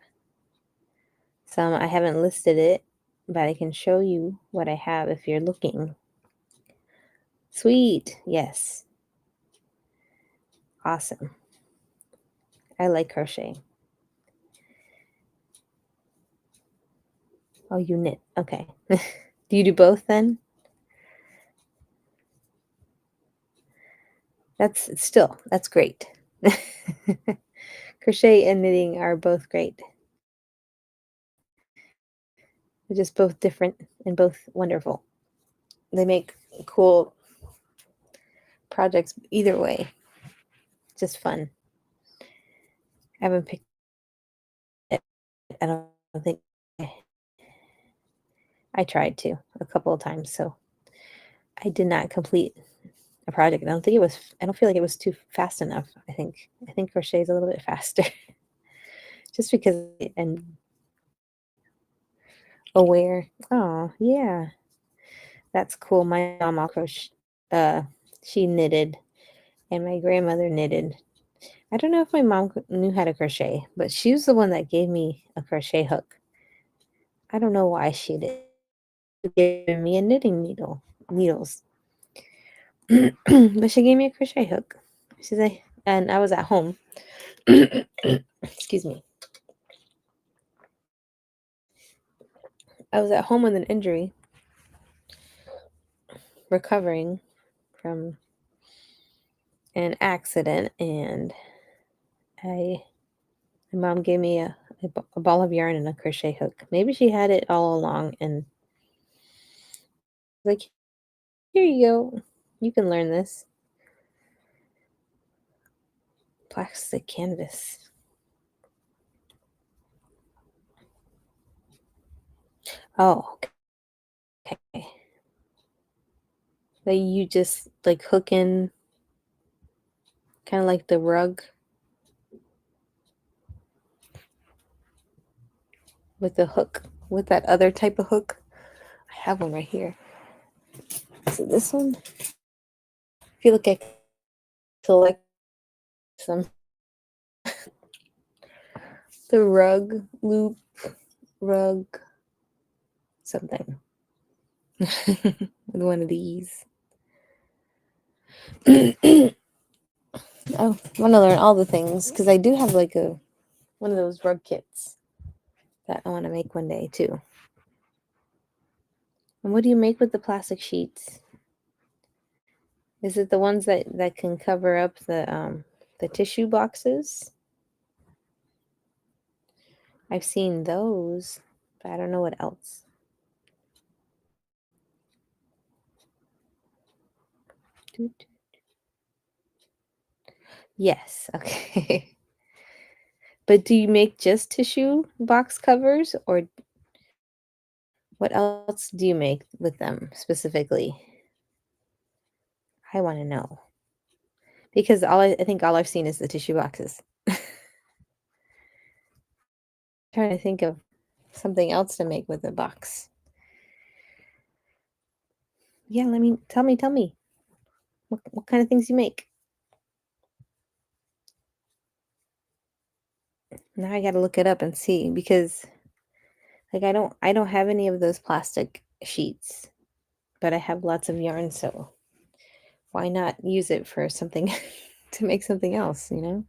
some. I haven't listed it, but I can show you what I have if you're looking. Sweet. Yes. Awesome. I like crochet. Oh, you knit. Okay. Do you do both then? That's great. Crochet and knitting are both great. They're just both different and both wonderful. They make cool projects either way. Just fun. I haven't picked it. I don't think I tried to a couple of times, so I did not complete a project. I don't feel like it was too fast enough. I think crochet is a little bit faster. Just because and aware. Oh, yeah. That's cool. My mom all crochet she knitted and my grandmother knitted. I don't know if my mom knew how to crochet, but she was the one that gave me a crochet hook. I don't know why she did. She gave me a knitting needles. But she gave me a crochet hook. She's like, and I was at home. Excuse me. I was at home with an injury, recovering from an accident, and my mom gave me a ball of yarn and a crochet hook. Maybe she had it all along, and like, here you go. You can learn this. Plastic canvas. Oh, okay. That you just like hook in, kind of like the rug with the hook, with that other type of hook. I have one right here. So this one, I feel like I select some. The rug loop, rug something with one of these. I want to learn all the things because I do have like one of those rug kits that I want to make one day too. And what do you make with the plastic sheets? Is it the ones that can cover up the tissue boxes? I've seen those, but I don't know what else. Yes, okay. But do you make just tissue box covers, or what else do you make with them specifically? I want to know. Because I think all I've seen is the tissue boxes. Trying to think of something else to make with the box. Yeah, tell me. What kind of things you make? Now I got to look it up and see, because like I don't have any of those plastic sheets, but I have lots of yarn, so why not use it for something to make something else, you know?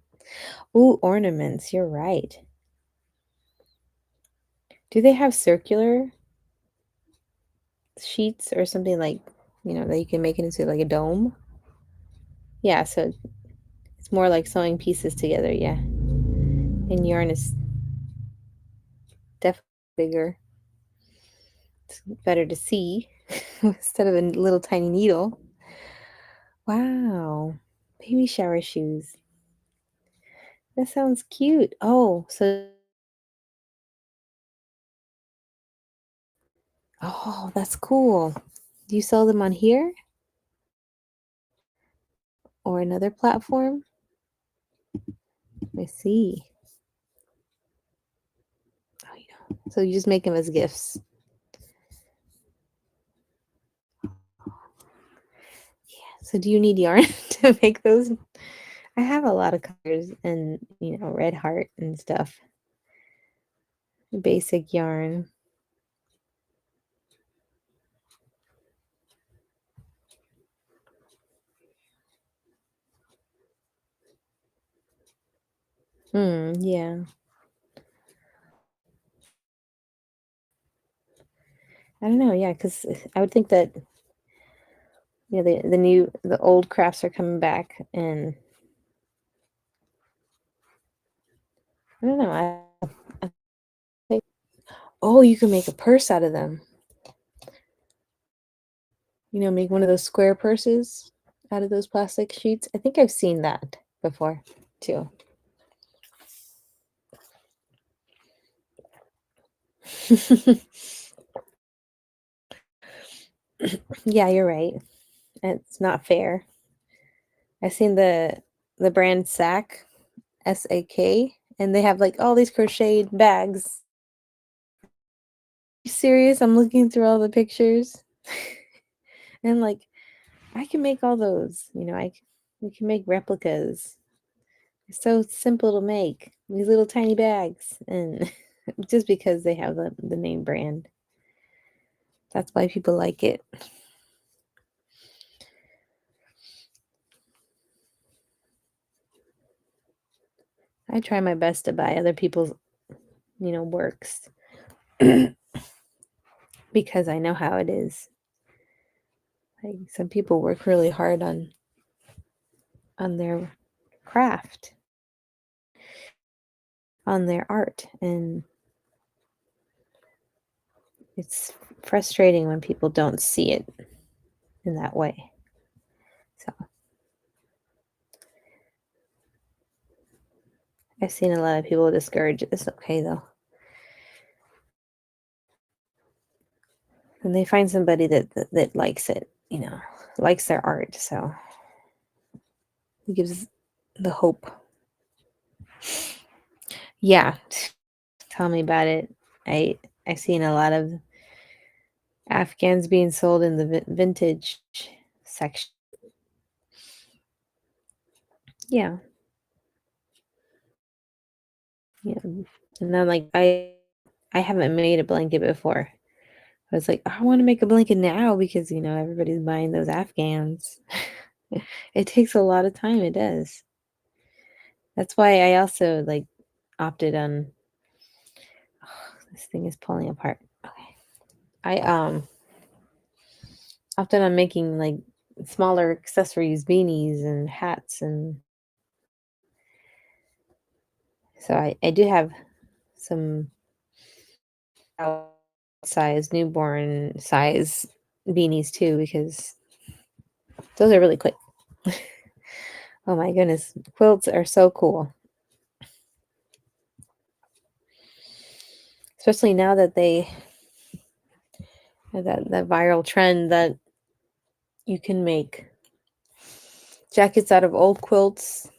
Ooh, ornaments, you're right. Do they have circular sheets or something, like, that you can make it into like a dome? Yeah, so it's more like sewing pieces together, yeah. And yarn is definitely bigger. It's better to see instead of a little tiny needle. Wow. Baby shower shoes. That sounds cute. Oh, so oh, that's cool. Do you sell them on here or another platform? I see. Oh, yeah. So you just make them as gifts. Yeah. So do you need yarn to make those? I have a lot of colors and, red heart and stuff. Basic yarn. Yeah. I don't know. Yeah, because I would think that the old crafts are coming back, and I don't know. I think, oh, you can make a purse out of them. Make one of those square purses out of those plastic sheets. I think I've seen that before too. Yeah, you're right. It's not fair. I've seen the brand Sack, SAK, and they have like all these crocheted bags. You serious? I'm looking through all the pictures. And like I can make all those, we can make replicas. It's so simple to make. These little tiny bags, and just because they have the name brand. That's why people like it. I try my best to buy other people's, works because I know how it is. Like some people work really hard on their craft, on their art, and it's frustrating when people don't see it in that way. So I've seen a lot of people discourage it. It's okay though. And they find somebody that likes it, likes their art. So it gives the hope. Yeah, tell me about it. I've seen a lot of Afghans being sold in the vintage section. Yeah, yeah. And then like I haven't made a blanket before. I was like, I want to make a blanket now because everybody's buying those Afghans. It takes a lot of time. It does. That's why I also like opted on. Oh, this thing is pulling apart. Okay, I opted on making like smaller accessories, beanies, and hats, and so I do have some size newborn size beanies too because those are really quick. Oh my goodness, quilts are so cool. Especially now that they that viral trend that you can make jackets out of old quilts.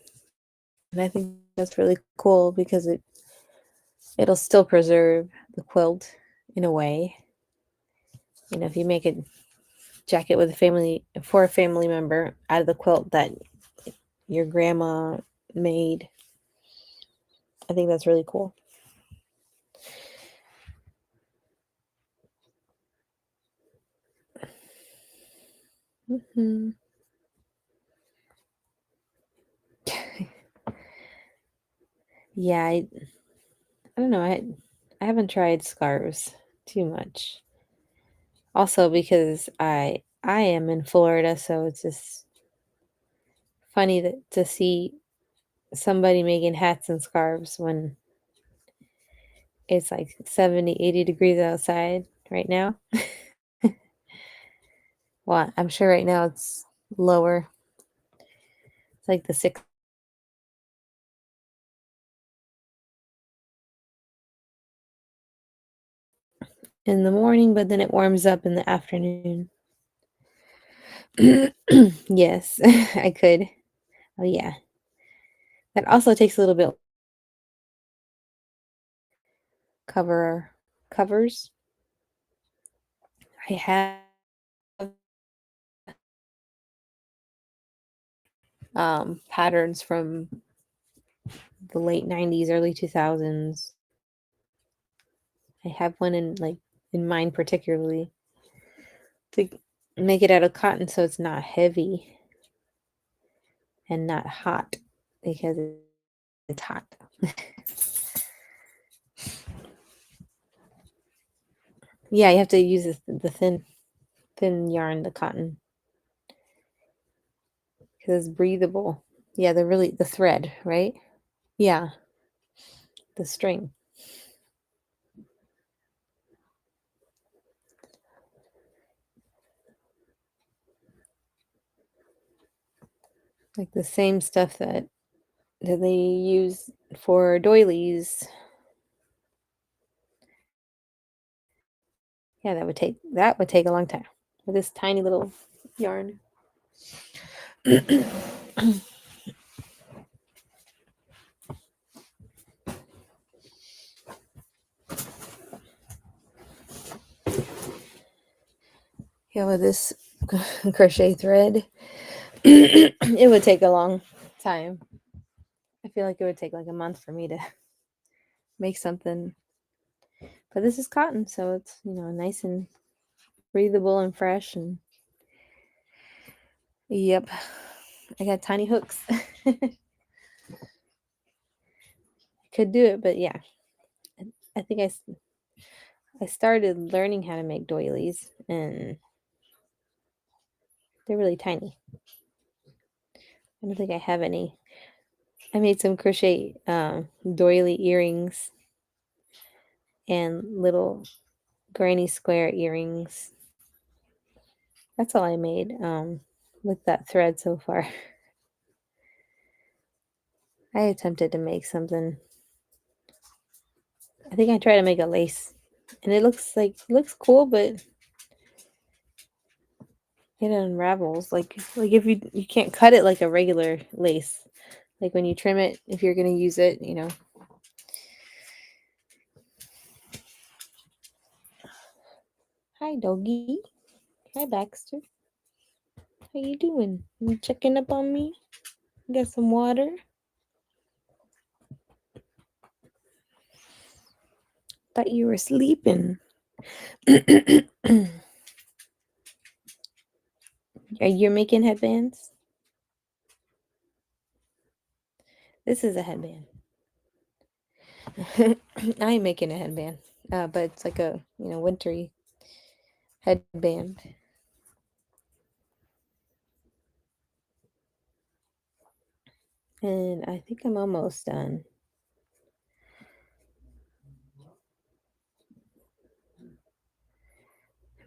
And I think that's really cool because it'll still preserve the quilt in a way. If you make a jacket with for a family member out of the quilt that your grandma made, I think that's really cool. Hmm. Yeah, I don't know. I haven't tried scarves too much. Also because I am in Florida, so it's just funny to see somebody making hats and scarves when it's like 70, 80 degrees outside right now. Well, I'm sure right now it's lower. It's like the six in the morning, but then it warms up in the afternoon. Yes, I could. Oh yeah. That also takes a little bit covers. I have patterns from the late 90s, early 2000s. I have one in mind particularly to make it out of cotton so it's not heavy and not hot because it's hot. Yeah, you have to use the thin yarn, the cotton, because it's breathable. Yeah, the thread, right? Yeah, the string. Like the same stuff that they use for doilies. Yeah, that would take a long time with this tiny little yarn. Yeah, with this crochet thread, it would take a long time. I feel like it would take like a month for me to make something. But this is cotton, so it's, nice and breathable and fresh. And yep, I got tiny hooks. Could do it, but yeah, I think I started learning how to make doilies, and they're really tiny. I don't think I have any. I made some crochet doily earrings and little granny square earrings. That's all I made with that thread so far. I attempted to make something. I think I tried to make a lace, and it looks cool, but it unravels. Like if you can't cut it like a regular lace. Like when you trim it, if you're gonna use it, Hi, doggy. Hi, Baxter. How you doing? You checking up on me? Got some water? Thought you were sleeping. Are you making headbands? This is a headband. I'm making a headband, but it's like a wintry headband. And I think I'm almost done.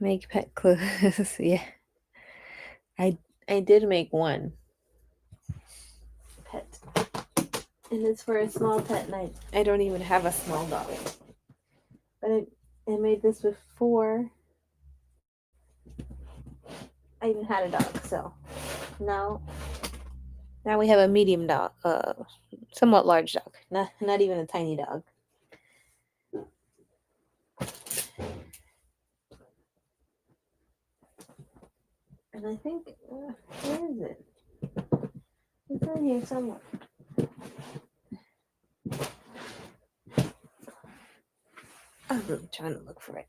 Make pet clothes. Yeah, I did make one pet, and it's for a small pet, and I don't even have a small dog. But I made this before I even had a dog, so now we have a medium dog, somewhat large dog, not even a tiny dog. And I think where is it? It's in here somewhere. I'm really trying to look for it.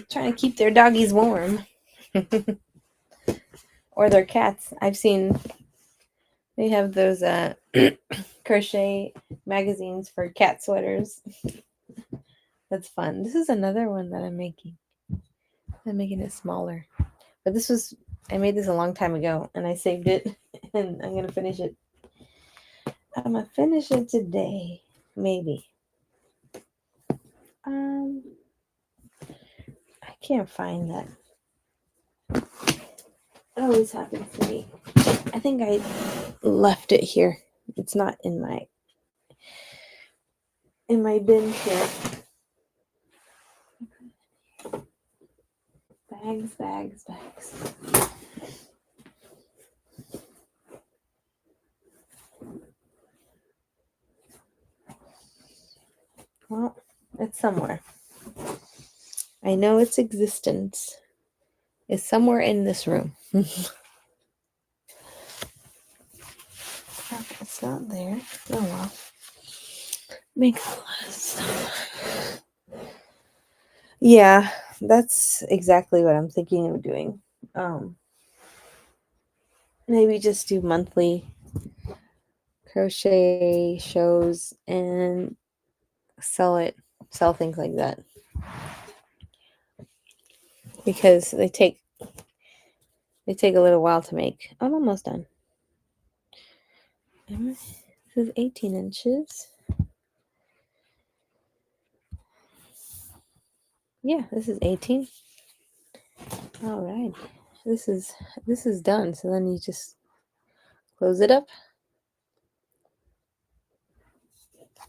Trying to keep their doggies warm. Or their cats. I've seen they have those crochet magazines for cat sweaters. That's fun. This is another one that I'm making. I'm making it smaller. But I made this a long time ago, and I saved it, and I'm going to finish it. I'm going to finish it today, maybe. I can't find that. It always happens to me. I think I left it here. It's not in my bin here. Bags. Well, it's somewhere. I know its existence is somewhere in this room. It's not there. Oh well. Make a lot of stuff. Yeah, that's exactly what I'm thinking of doing. Maybe just do monthly crochet shows and sell things like that. Because they take a little while to make. I'm almost done. This is 18 inches. Yeah, this is 18. All right. This is done. So then you just close it up.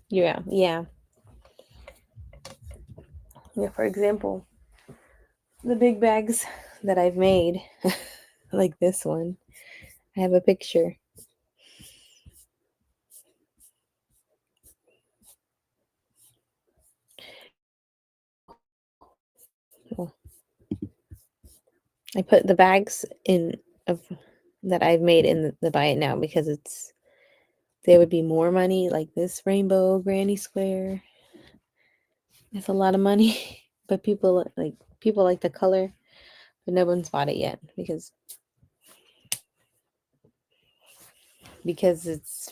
Yeah. For example, the big bags that I've made, like this one, I have a picture. Well, I put the bags in of that I've made in the buy it now because there would be more money, like this rainbow granny square. It's a lot of money, but people like the color, but no one's bought it yet because it's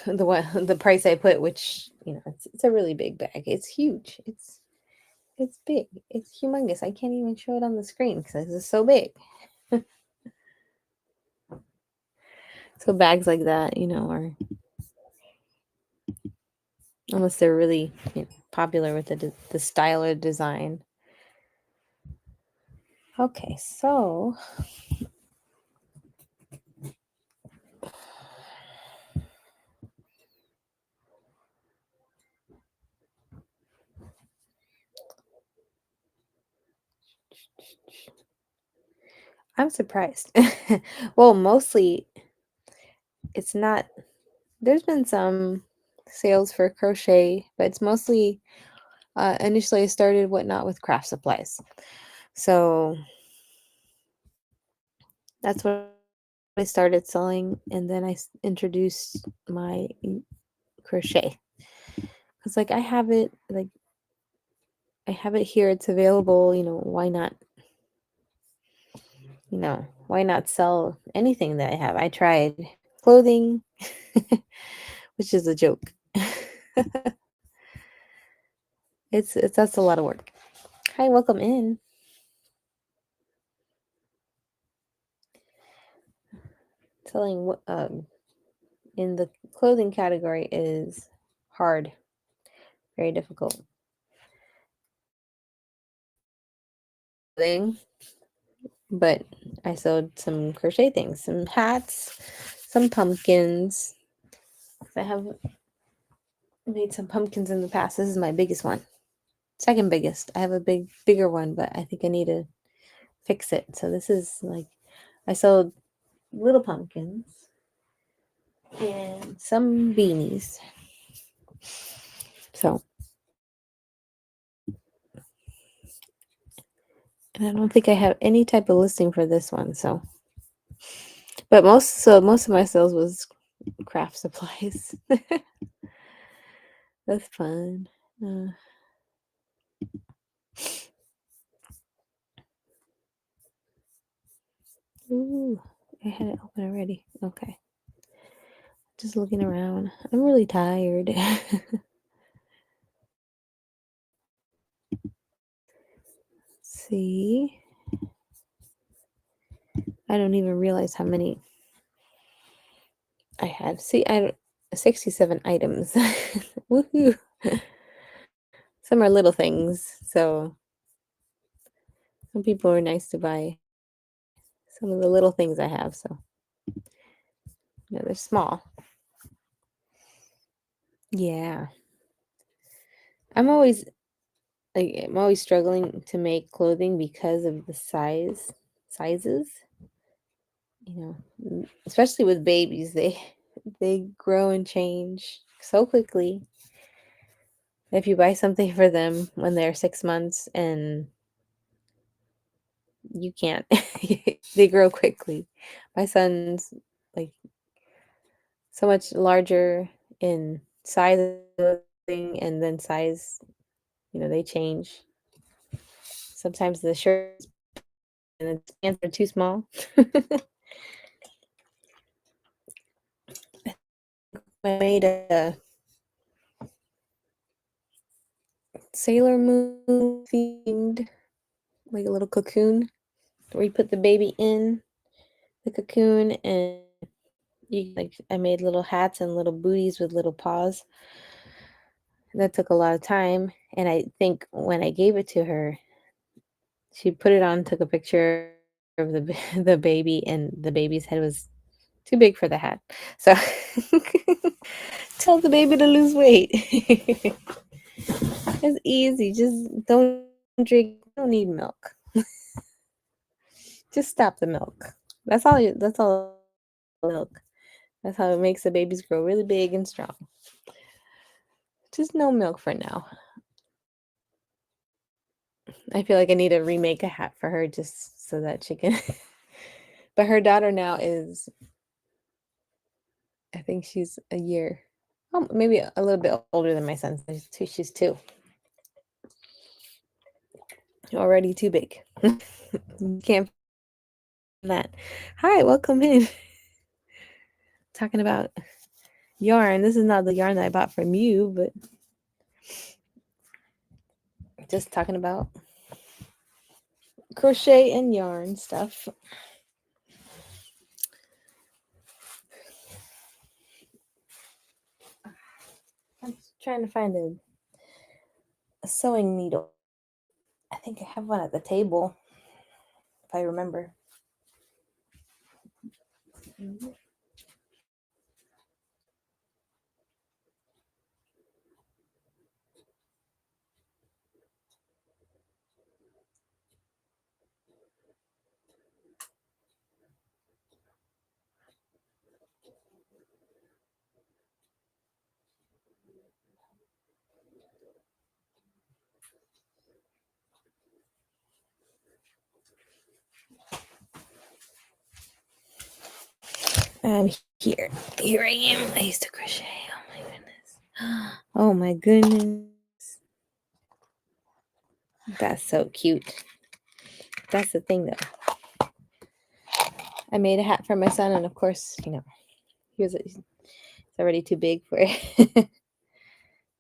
the price I put, which it's a really big bag. It's huge. It's big. It's humongous. I can't even show it on the screen because it's so big. So bags like that, are unless they're really popular with the style or design. Okay, so I'm surprised. Well, mostly it's not. There's been some sales for crochet, but it's mostly initially I started Whatnot with craft supplies. So that's what I started selling, and then I introduced my crochet. Cuz I have it here, it's available, why not? Why not sell anything that I have? I tried clothing, which is a joke. That's a lot of work. Hi, welcome in. Selling in the clothing category is hard, very difficult. But I sewed some crochet things, some hats, some pumpkins. I have made some pumpkins in the past. This is my biggest one. Second biggest. I have a bigger one, but I think I need to fix it. So this is I sewed little pumpkins and some beanies. So, and I don't think I have any type of listing for this one. So, but most of my sales was craft supplies. That's fun. Ooh, I had it open already. Okay. Just looking around. I'm really tired. See? I don't even realize how many I have. See, 67 items. Woohoo! Some are little things, so some people are nice to buy some of the little things I have. So No, they're small. Yeah. I'm always struggling to make clothing because of the sizes. Especially with babies, they grow and change so quickly. If you buy something for them when they're 6 months and you can't, they grow quickly. My son's like so much larger in size and then size, they change. Sometimes the shirts and the pants are too small. I made a Sailor Moon themed, like a little cocoon where you put the baby in the cocoon, and I made little hats and little booties with little paws. That took a lot of time, and I think when I gave it to her, she put it on, took a picture of the baby, and the baby's head was too big for the hat. So tell the baby to lose weight. It's easy. Just don't drink. Don't need milk. Just stop the milk. That's all. That's all. Milk. That's how it makes the babies grow really big and strong. Just no milk for now. I feel like I need to remake a hat for her just so that she can. But her daughter now is, I think she's a year, maybe a little bit older than my son. She's 2. Already too big. You can't that. Hi, welcome in. Talking about yarn. This is not the yarn that I bought from you, but just talking about crochet and yarn stuff. I'm trying to find a sewing needle. I think I have one at the table, if I remember. I'm here. Here I am. I used to crochet. Oh my goodness. Oh my goodness. That's so cute. That's the thing though. I made a hat for my son, and of course, he's already too big for it. I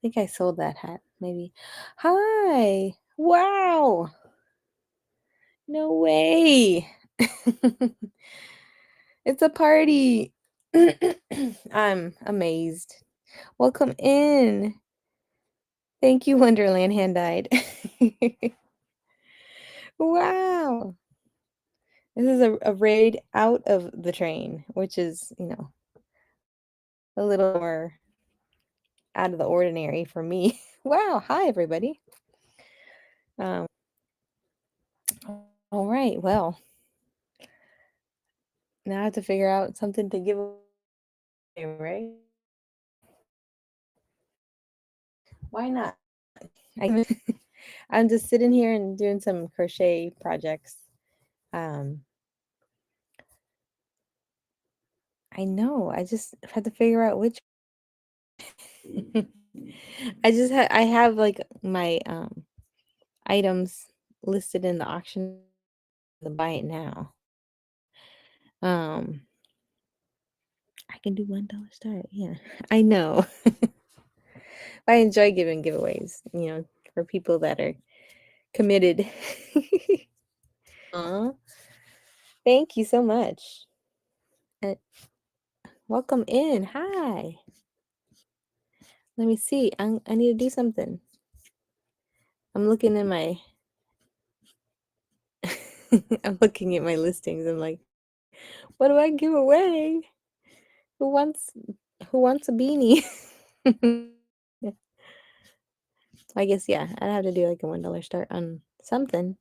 think I sold that hat, maybe. Hi. Wow. No way. It's a party. I'm amazed. Welcome in. Thank you, Wonderland Hand Dyed. Wow. This is a raid out of the train, which is, a little more out of the ordinary for me. Wow. Hi, everybody. All right. Well, now I have to figure out something to give away, right? Why not? I'm just sitting here and doing some crochet projects. I know. I just had to figure out which. I have like my items listed in the auction to buy it now. I can do $1 start. Yeah, I know. I enjoy giving giveaways, for people that are committed. Aw, thank you so much. Uh, Welcome in. Hi. Let me see. I need to do something. I'm looking in my I'm looking at my listings. I'm like, what do I give away? Who wants a beanie? I guess, yeah, I'd have to do like a $1 start on something.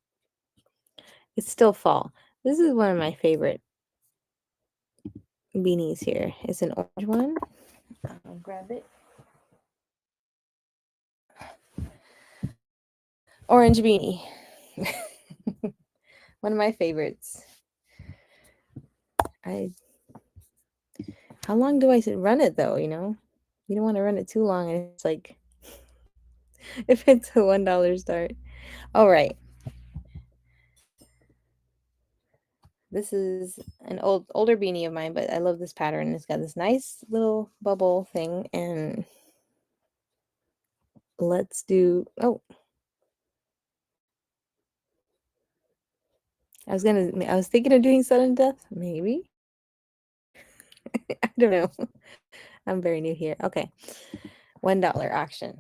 It's still fall. This is one of my favorite beanies here. It's an orange one. I'll grab it. Orange beanie. One of my favorites. How long do I run it though, you know? You don't want to run it too long, and it's like if it's a $1 start. All right. This is an older beanie of mine, but I love this pattern. It's got this nice little bubble thing, and let's do, oh, I was thinking of doing sudden death, maybe. I don't know. I'm very new here. Okay. $1 auction.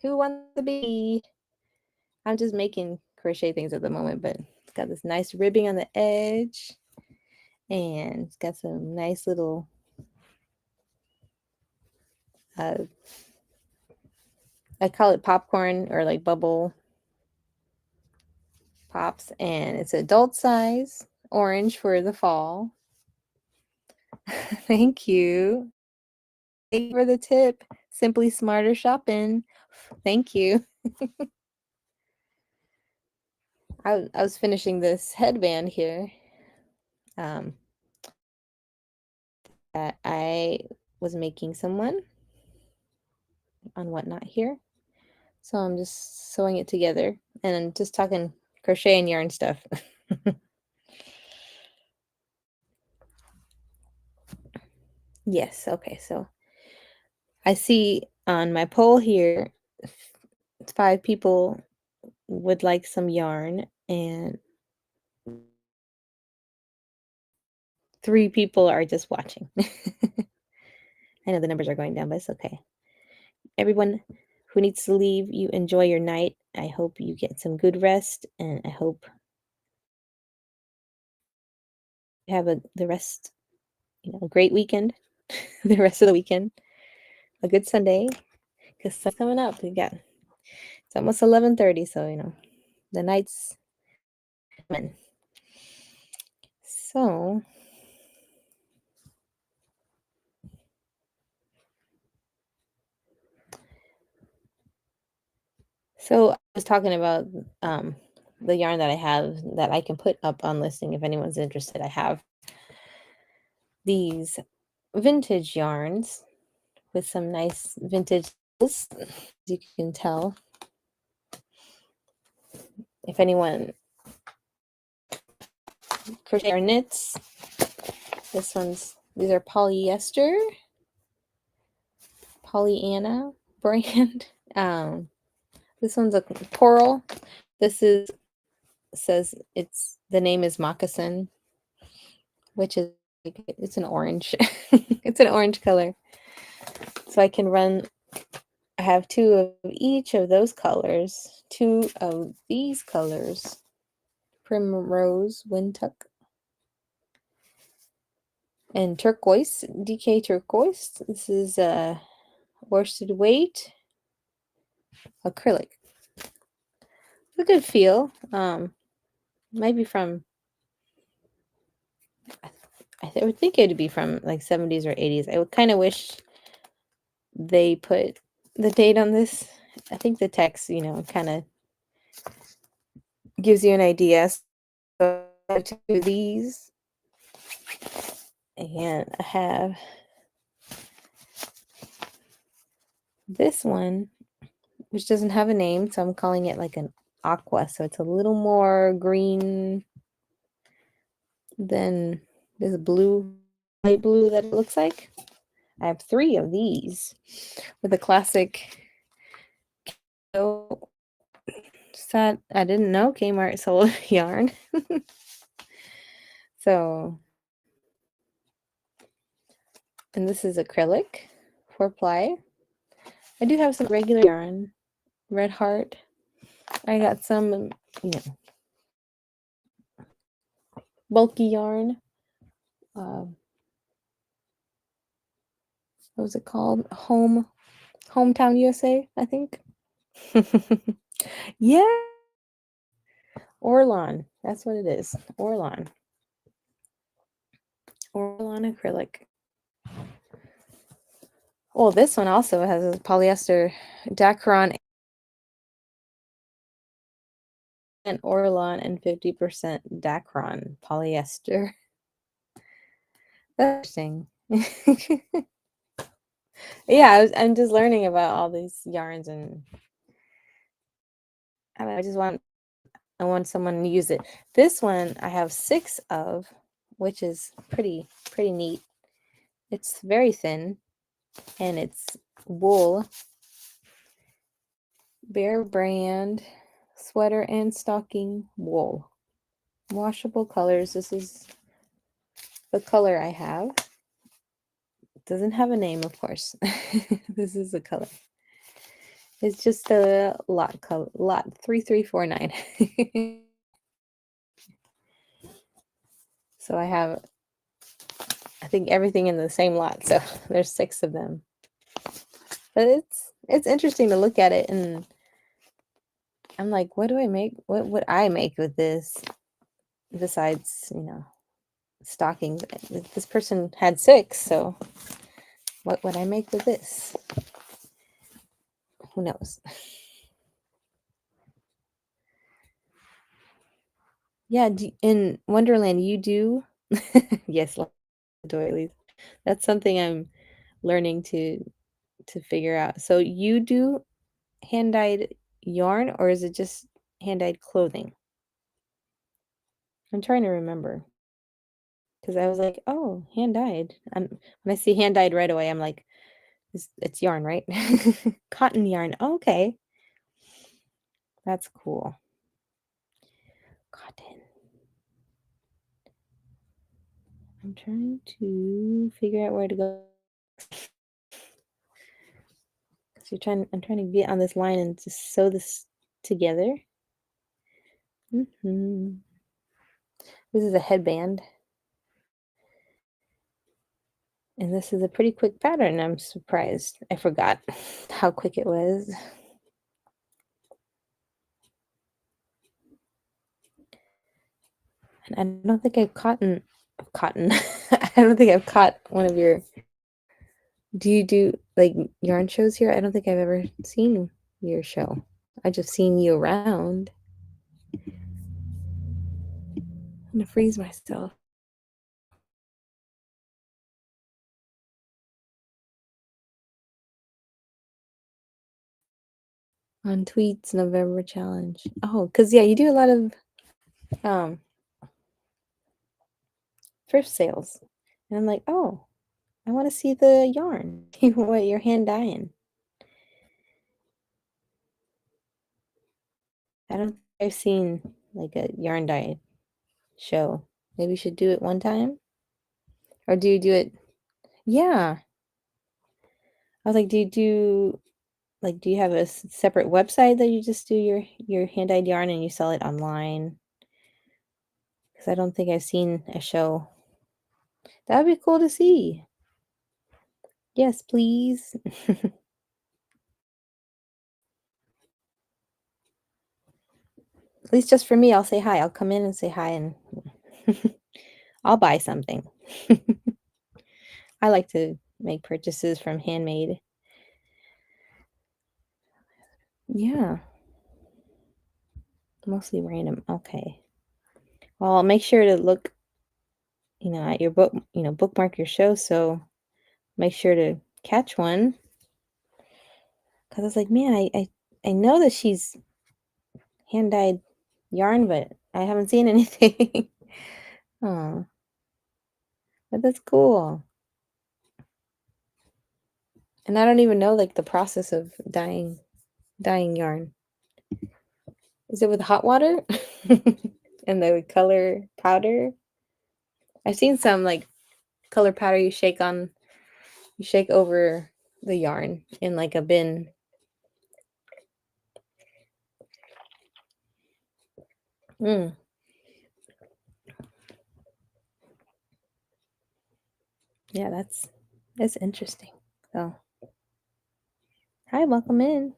Who wants to be? I'm just making crochet things at the moment, but it's got this nice ribbing on the edge, and it's got some nice little I call it popcorn or like bubble pops, and it's adult size, orange for the fall. Thank you. Thank you for the tip. Simply Smarter Shopping. Thank you. I was finishing this headband here that I was making someone on Whatnot here. So I'm just sewing it together and just talking crochet and yarn stuff. Yes, okay, so I see on my poll here 5 people would like some yarn, and 3 people are just watching. I know the numbers are going down, but it's okay. Everyone who needs to leave, you enjoy your night. I hope you get some good rest, and I hope you have the rest, a great weekend, the rest of the weekend, a good Sunday, because sun's coming up. It's almost 11:30, so the night's coming. So I was talking about the yarn that I have that I can put up on listing if anyone's interested. I have these vintage yarns with some nice vintage, as you can tell. If anyone crochet or knits, these are polyester, Pollyanna brand. This one's a coral. Says the name is moccasin, which is it's an orange. It's an orange color. So I have 2 of each of those colors, 2 of these colors, primrose, windtuck, and turquoise, DK turquoise. This is worsted weight acrylic. It's a good feel. Might be from, I would think it'd be from like 70s or 80s. I would kind of wish they put the date on this. I think the text, kind of gives you an idea. So I have 2 of these, and I have this one, which doesn't have a name, so I'm calling it like an aqua. So it's a little more green than this light blue that it looks like. I have 3 of these with a classic set. I didn't know Kmart sold yarn. So, and this is acrylic 4-ply. I do have some regular yarn, Red Heart. I got some, bulky yarn. what was it called? Hometown USA, I think. Yeah, Orlon. That's what it is. Orlon. Orlon acrylic. Well, this one also has a polyester Dacron and Orlon and 50% Dacron polyester. That's interesting. Yeah, I'm just learning about all these yarns, and I want someone to use it. This one I have 6 of, which is pretty neat. It's very thin, and it's wool, Bear brand sweater and stocking wool. Washable colors. This is the color I have. Doesn't have a name, of course. This is the color. It's just a lot color, lot 3349. So I think everything in the same lot. So there's 6 of them. But it's interesting to look at it, and I'm like, what do I make? What would I make with this besides, stockings? This person had 6, so what would I make with this? Who knows? Yeah, in Wonderland, you do. Yes, doilies. That's something I'm learning to figure out. So you do hand dyed yarn, or is it just hand dyed clothing? I'm trying to remember because I was like, oh, hand dyed. And when I see hand dyed right away, I'm like, it's yarn, right? Cotton yarn. Okay, that's cool. Cotton. I'm trying to figure out where to go. I'm trying to get on this line and just sew this together. This is a headband. And this is a pretty quick pattern. I'm surprised. I forgot how quick it was. And I don't think I've cotton. I don't think I've caught one of your. Do you do like yarn shows here? I don't think I've ever seen your show. I just seen you around. I'm gonna freeze myself. On Tweets November challenge. Oh, because yeah, you do a lot of um thrift sales. And I'm like, oh, I want to see the yarn. What you're hand dyeing. I don't think I've seen like a yarn dye show. Maybe we should do it one time. Or do you do it? Yeah. I was like, do you have a separate website that you just do your hand dyed yarn and you sell it online? Because I don't think I've seen a show. That would be cool to see. Yes, please. At least just for me, I'll say hi. I'll come in and say hi, and I'll buy something. I like to make purchases from handmade. Yeah, mostly random. Okay. Well, I'll make sure to look, at your book, bookmark your show. So make sure to catch one. Because I was like, man, I know that she's hand dyed yarn, but I haven't seen anything. Oh, but that's cool. And I don't even know like the process of dyeing yarn. Is it with hot water and the color powder? I've seen some like color powder you shake over the yarn in like a bin. Mm. Yeah, that's interesting. So, hi, welcome in.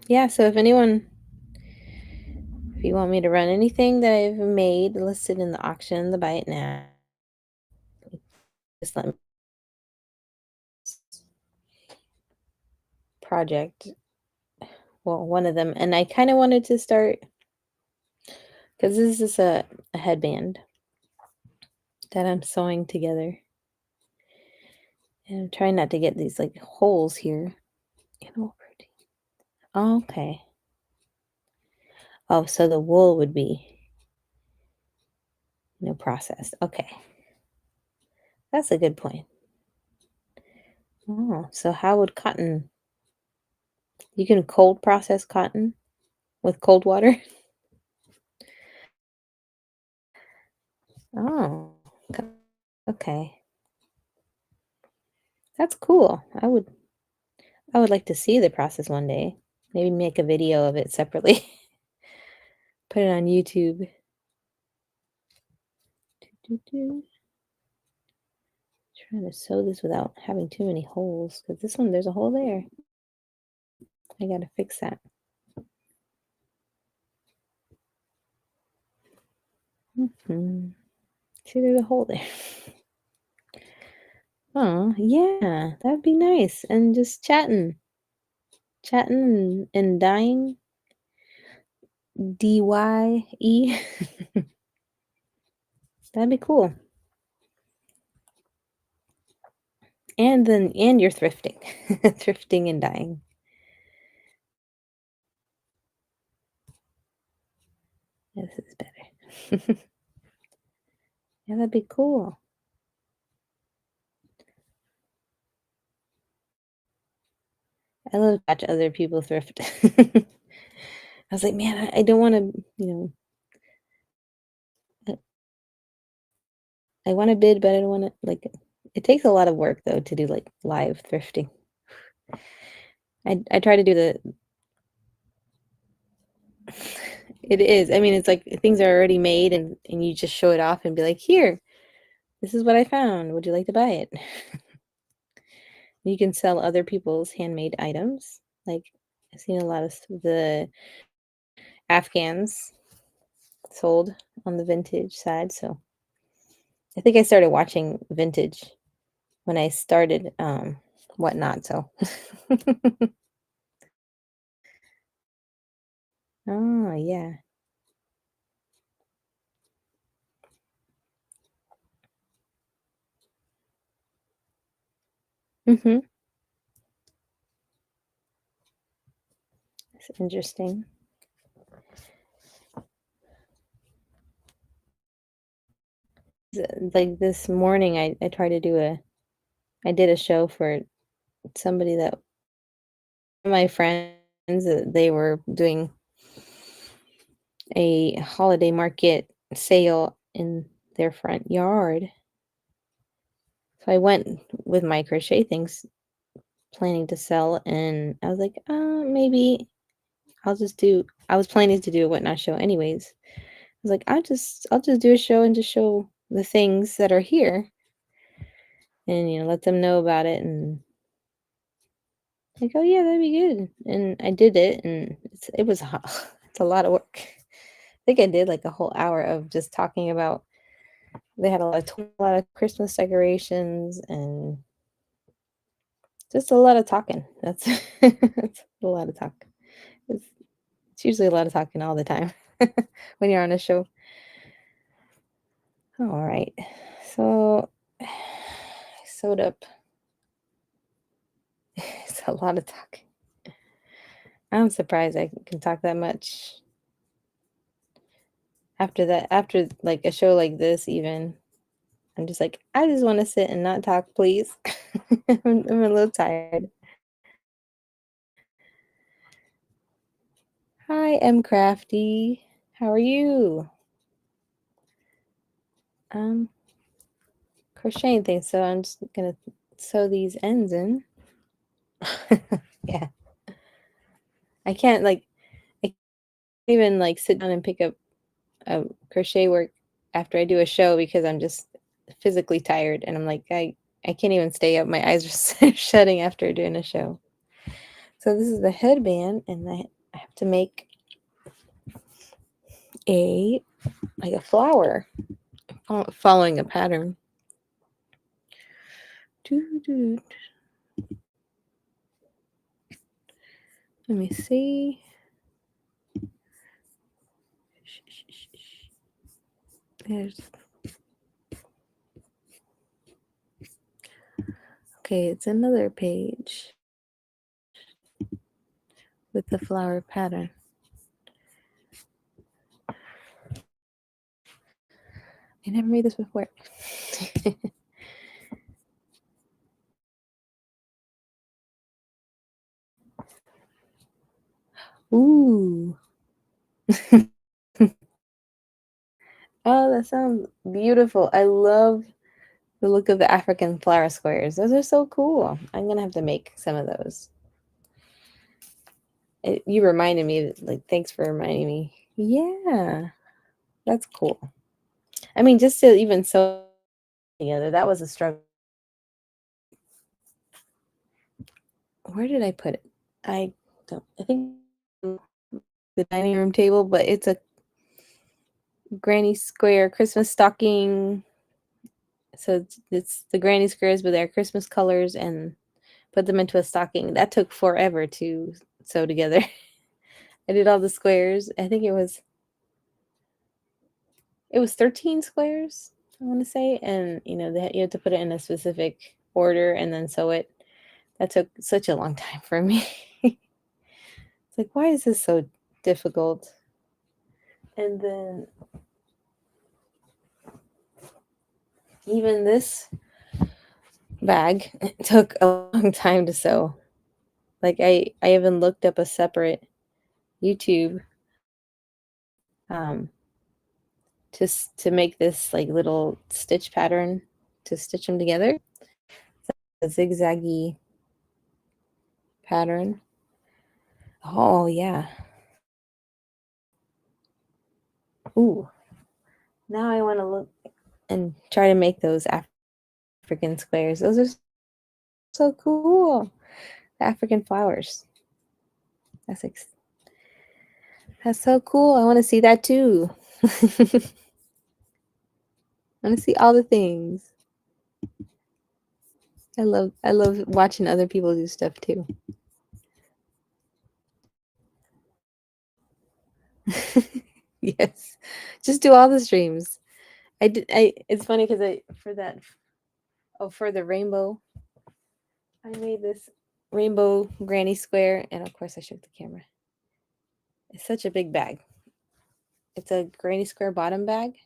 Yeah, so if you want me to run anything that I've made listed in the auction, the buy it now, just let me project. Well, one of them, and I kind of wanted to start because this is a headband that I'm sewing together, and I'm trying not to get these like holes here. Okay. Oh, so the wool would be processed. Okay, that's a good point. Oh, so how would cotton? You can cold process cotton with cold water. Oh, okay. That's cool. I would like to see the process one day. Maybe make a video of it separately. Put it on YouTube. Trying to sew this without having too many holes, because this one, there's a hole there. I gotta fix that. See, there's a hole there. Oh, yeah, that'd be nice. And just chatting and dying. DYE. That'd be cool. And you're thrifting. Thrifting and dying. Yeah, this is better. Yeah, that'd be cool. I love to watch other people thrift. I was like, man, I don't want to, I want to bid, but I don't want to, like, it takes a lot of work, though, to do, like, live thrifting. I try to do it is. I mean, it's like things are already made and you just show it off and be like, here, this is what I found. Would you like to buy it? You can sell other people's handmade items. Like, I've seen a lot of the Afghans sold on the vintage side. So I think I started watching vintage when I started whatnot. So oh yeah. Mm-hmm. It's interesting. Like this morning I tried to I did a show for somebody that my friends they were doing a holiday market sale in their front yard. So I went with my crochet things planning to sell, and I was like, maybe I was planning to do a whatnot show anyways. I was like, I'll just do a show and just show the things that are here and let them know about it, and like, oh yeah, that'd be good. And I did it, and it was it's a lot of work. I think I did like a whole hour of just talking about. They had a lot of Christmas decorations and just a lot of talking. That's that's a lot of talk. It's usually a lot of talking all the time when you're on a show. All right, so I sewed up. It's a lot of talking. I'm surprised I can talk that much after that. After like a show like this, even I'm just like, I just want to sit and not talk, please. I'm a little tired. Hi, M Crafty. How are you? Um, Crocheting things. So I'm just gonna sew these ends in. Yeah, I can't I can't even like sit down and pick up crochet work after I do a show because I'm just physically tired, and I'm like, I can't even stay up. My eyes are shutting after doing a show. So this is the headband, and I have to make a flower following a pattern. Let me see. There's okay, it's another page with the flower pattern. I never made this before. Ooh. Oh, that sounds beautiful. I love the look of the African flower squares. Those are so cool. I'm gonna have to make some of those. You reminded me, like, thanks for reminding me. Yeah, that's cool. I mean, just to even sew together, that was a struggle. Where did I put it? I think the dining room table, but it's a granny square Christmas stocking. So it's the granny squares with their Christmas colors and put them into a stocking. That took forever to sew together. I did all the squares. I think it was 13 squares, I want to say, and you had to put it in a specific order and then sew it. That took such a long time for me. It's like, why is this so difficult? And then even this bag took a long time to sew. Like I even looked up a separate YouTube to make this like little stitch pattern to stitch them together. A zigzaggy pattern. Oh yeah. Ooh. Now I want to look and try to make those African squares. Those are so cool. The African flowers. That's so cool. I want to see that too. I want to see all the things. I love watching other people do stuff too. Yes. Just do all the streams. It's funny because for the rainbow, I made this rainbow granny square, and of course I shook the camera. It's such a big bag. It's a granny square bottom bag,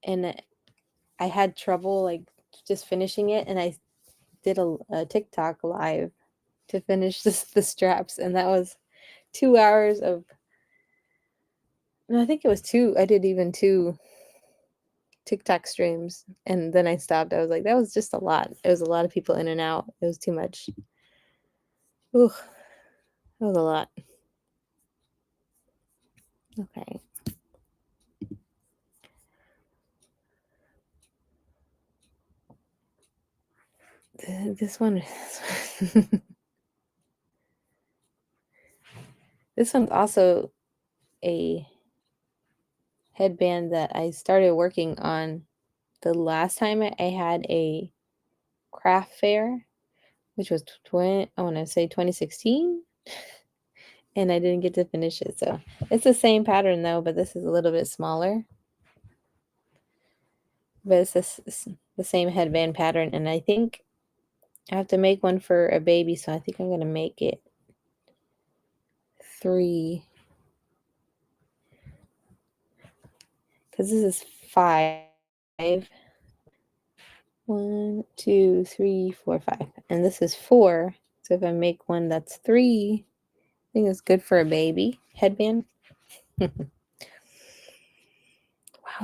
and I had trouble like just finishing it, and I did a TikTok live to finish the straps, and that was 2 hours of. No, I think it was two. I did even two TikTok streams, and then I stopped. I was like, that was just a lot. It was a lot of people in and out. It was too much. Ooh, that was a lot. Okay. This one. This one's also a headband that I started working on the last time I had a craft fair, which was I want to say 2016, and I didn't get to finish it. So it's the same pattern though, but this is a little bit smaller. But it's the same headband pattern, and I think I have to make one for a baby, so I think I'm gonna make it 3 because this is 5. 1, 2, 3, 4, 5, and this is 4. So if I make one that's 3, I think it's good for a baby headband. Wow,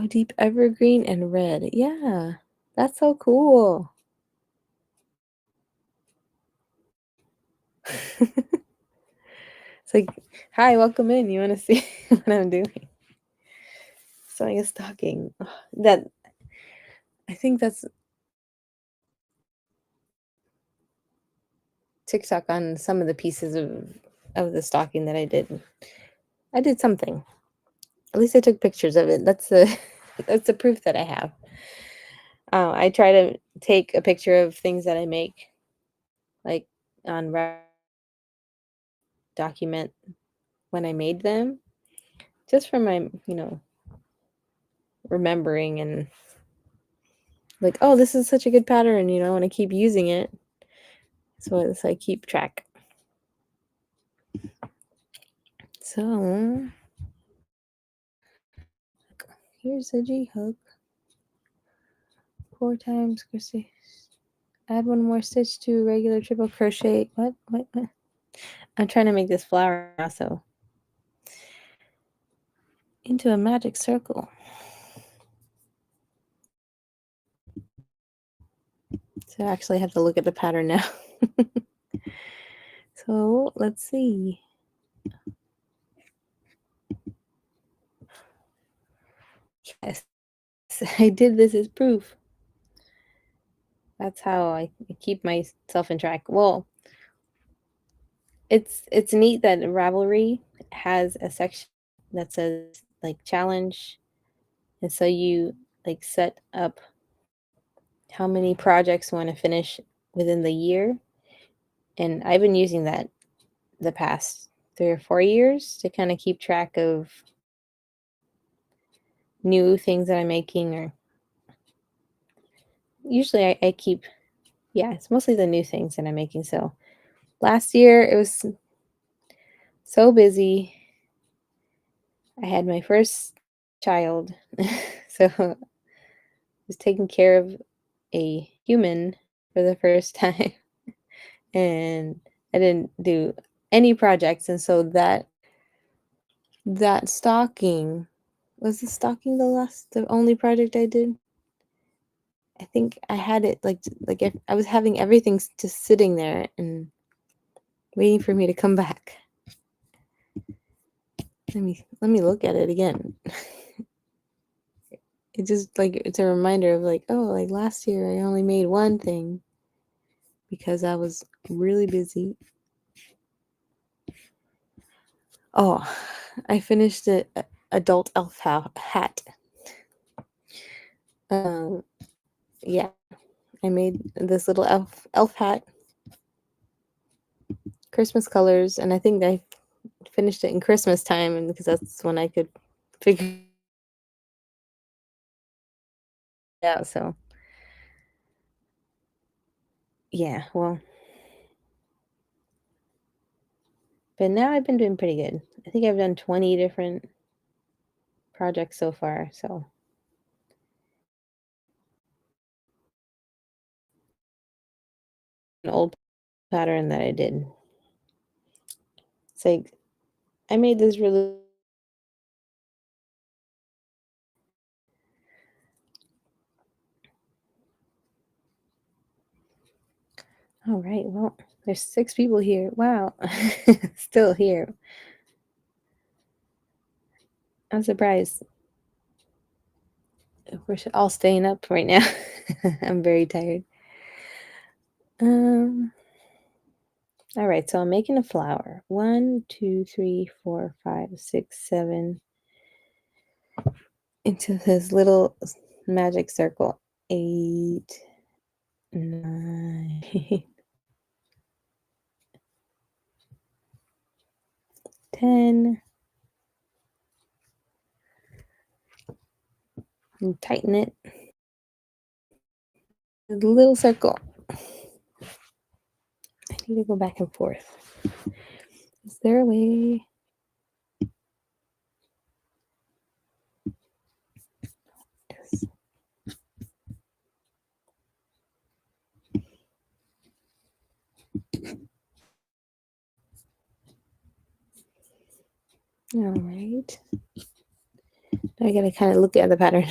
deep evergreen and red. Yeah, that's so cool. It's like, hi, welcome in. You want to see what I'm doing? Sewing a stocking. That I think that's TikTok on some of the pieces of the stocking that I did. I did something. At least I took pictures of it. That's the that's the proof that I have. I try to take a picture of things that I make, like on document when I made them, just for my, remembering and like, oh, this is such a good pattern, I want to keep using it. So I keep track. So here's a G hook. 4 times crochet. Add 1 more stitch to regular triple crochet. What? I'm trying to make this flower now, so into a magic circle. So I actually have to look at the pattern now. So let's see. Yes, I did this as proof. That's how I keep myself in track. Well, it's neat that Ravelry has a section that says like challenge, and so you like set up how many projects you want to finish within the year. And I've been using that the past 3 or 4 years to kind of keep track of new things that I'm making, or usually I keep, it's mostly the new things that I'm making. So last year it was so busy. I had my first child, so I was taking care of a human for the first time, and I didn't do any projects. And so that stocking was the only project I did. I think I had it like if I was having everything just sitting there and waiting for me to come back. Let me look at it again. It just like it's a reminder of like, oh, like last year I only made one thing because I was really busy. Oh, I finished an adult elf hat. Yeah, I made this little elf hat, Christmas colors, and I think I finished it in Christmas time, and because that's when I could figure it out. So yeah, well, but now I've been doing pretty good. I think I've done 20 different projects so far. So an old pattern that I did. It's like I made this really. All right, well, there's 6 people here. Wow, still here. I'm surprised. We're all staying up right now. I'm very tired. All right, so I'm making a flower. 1, 2, 3, 4, 5, 6, 7 into this little magic circle. 8, 9, 10. And tighten it. A little circle. I need to go back and forth. Is there a way? Yes. All right. I gotta kind of look at the pattern.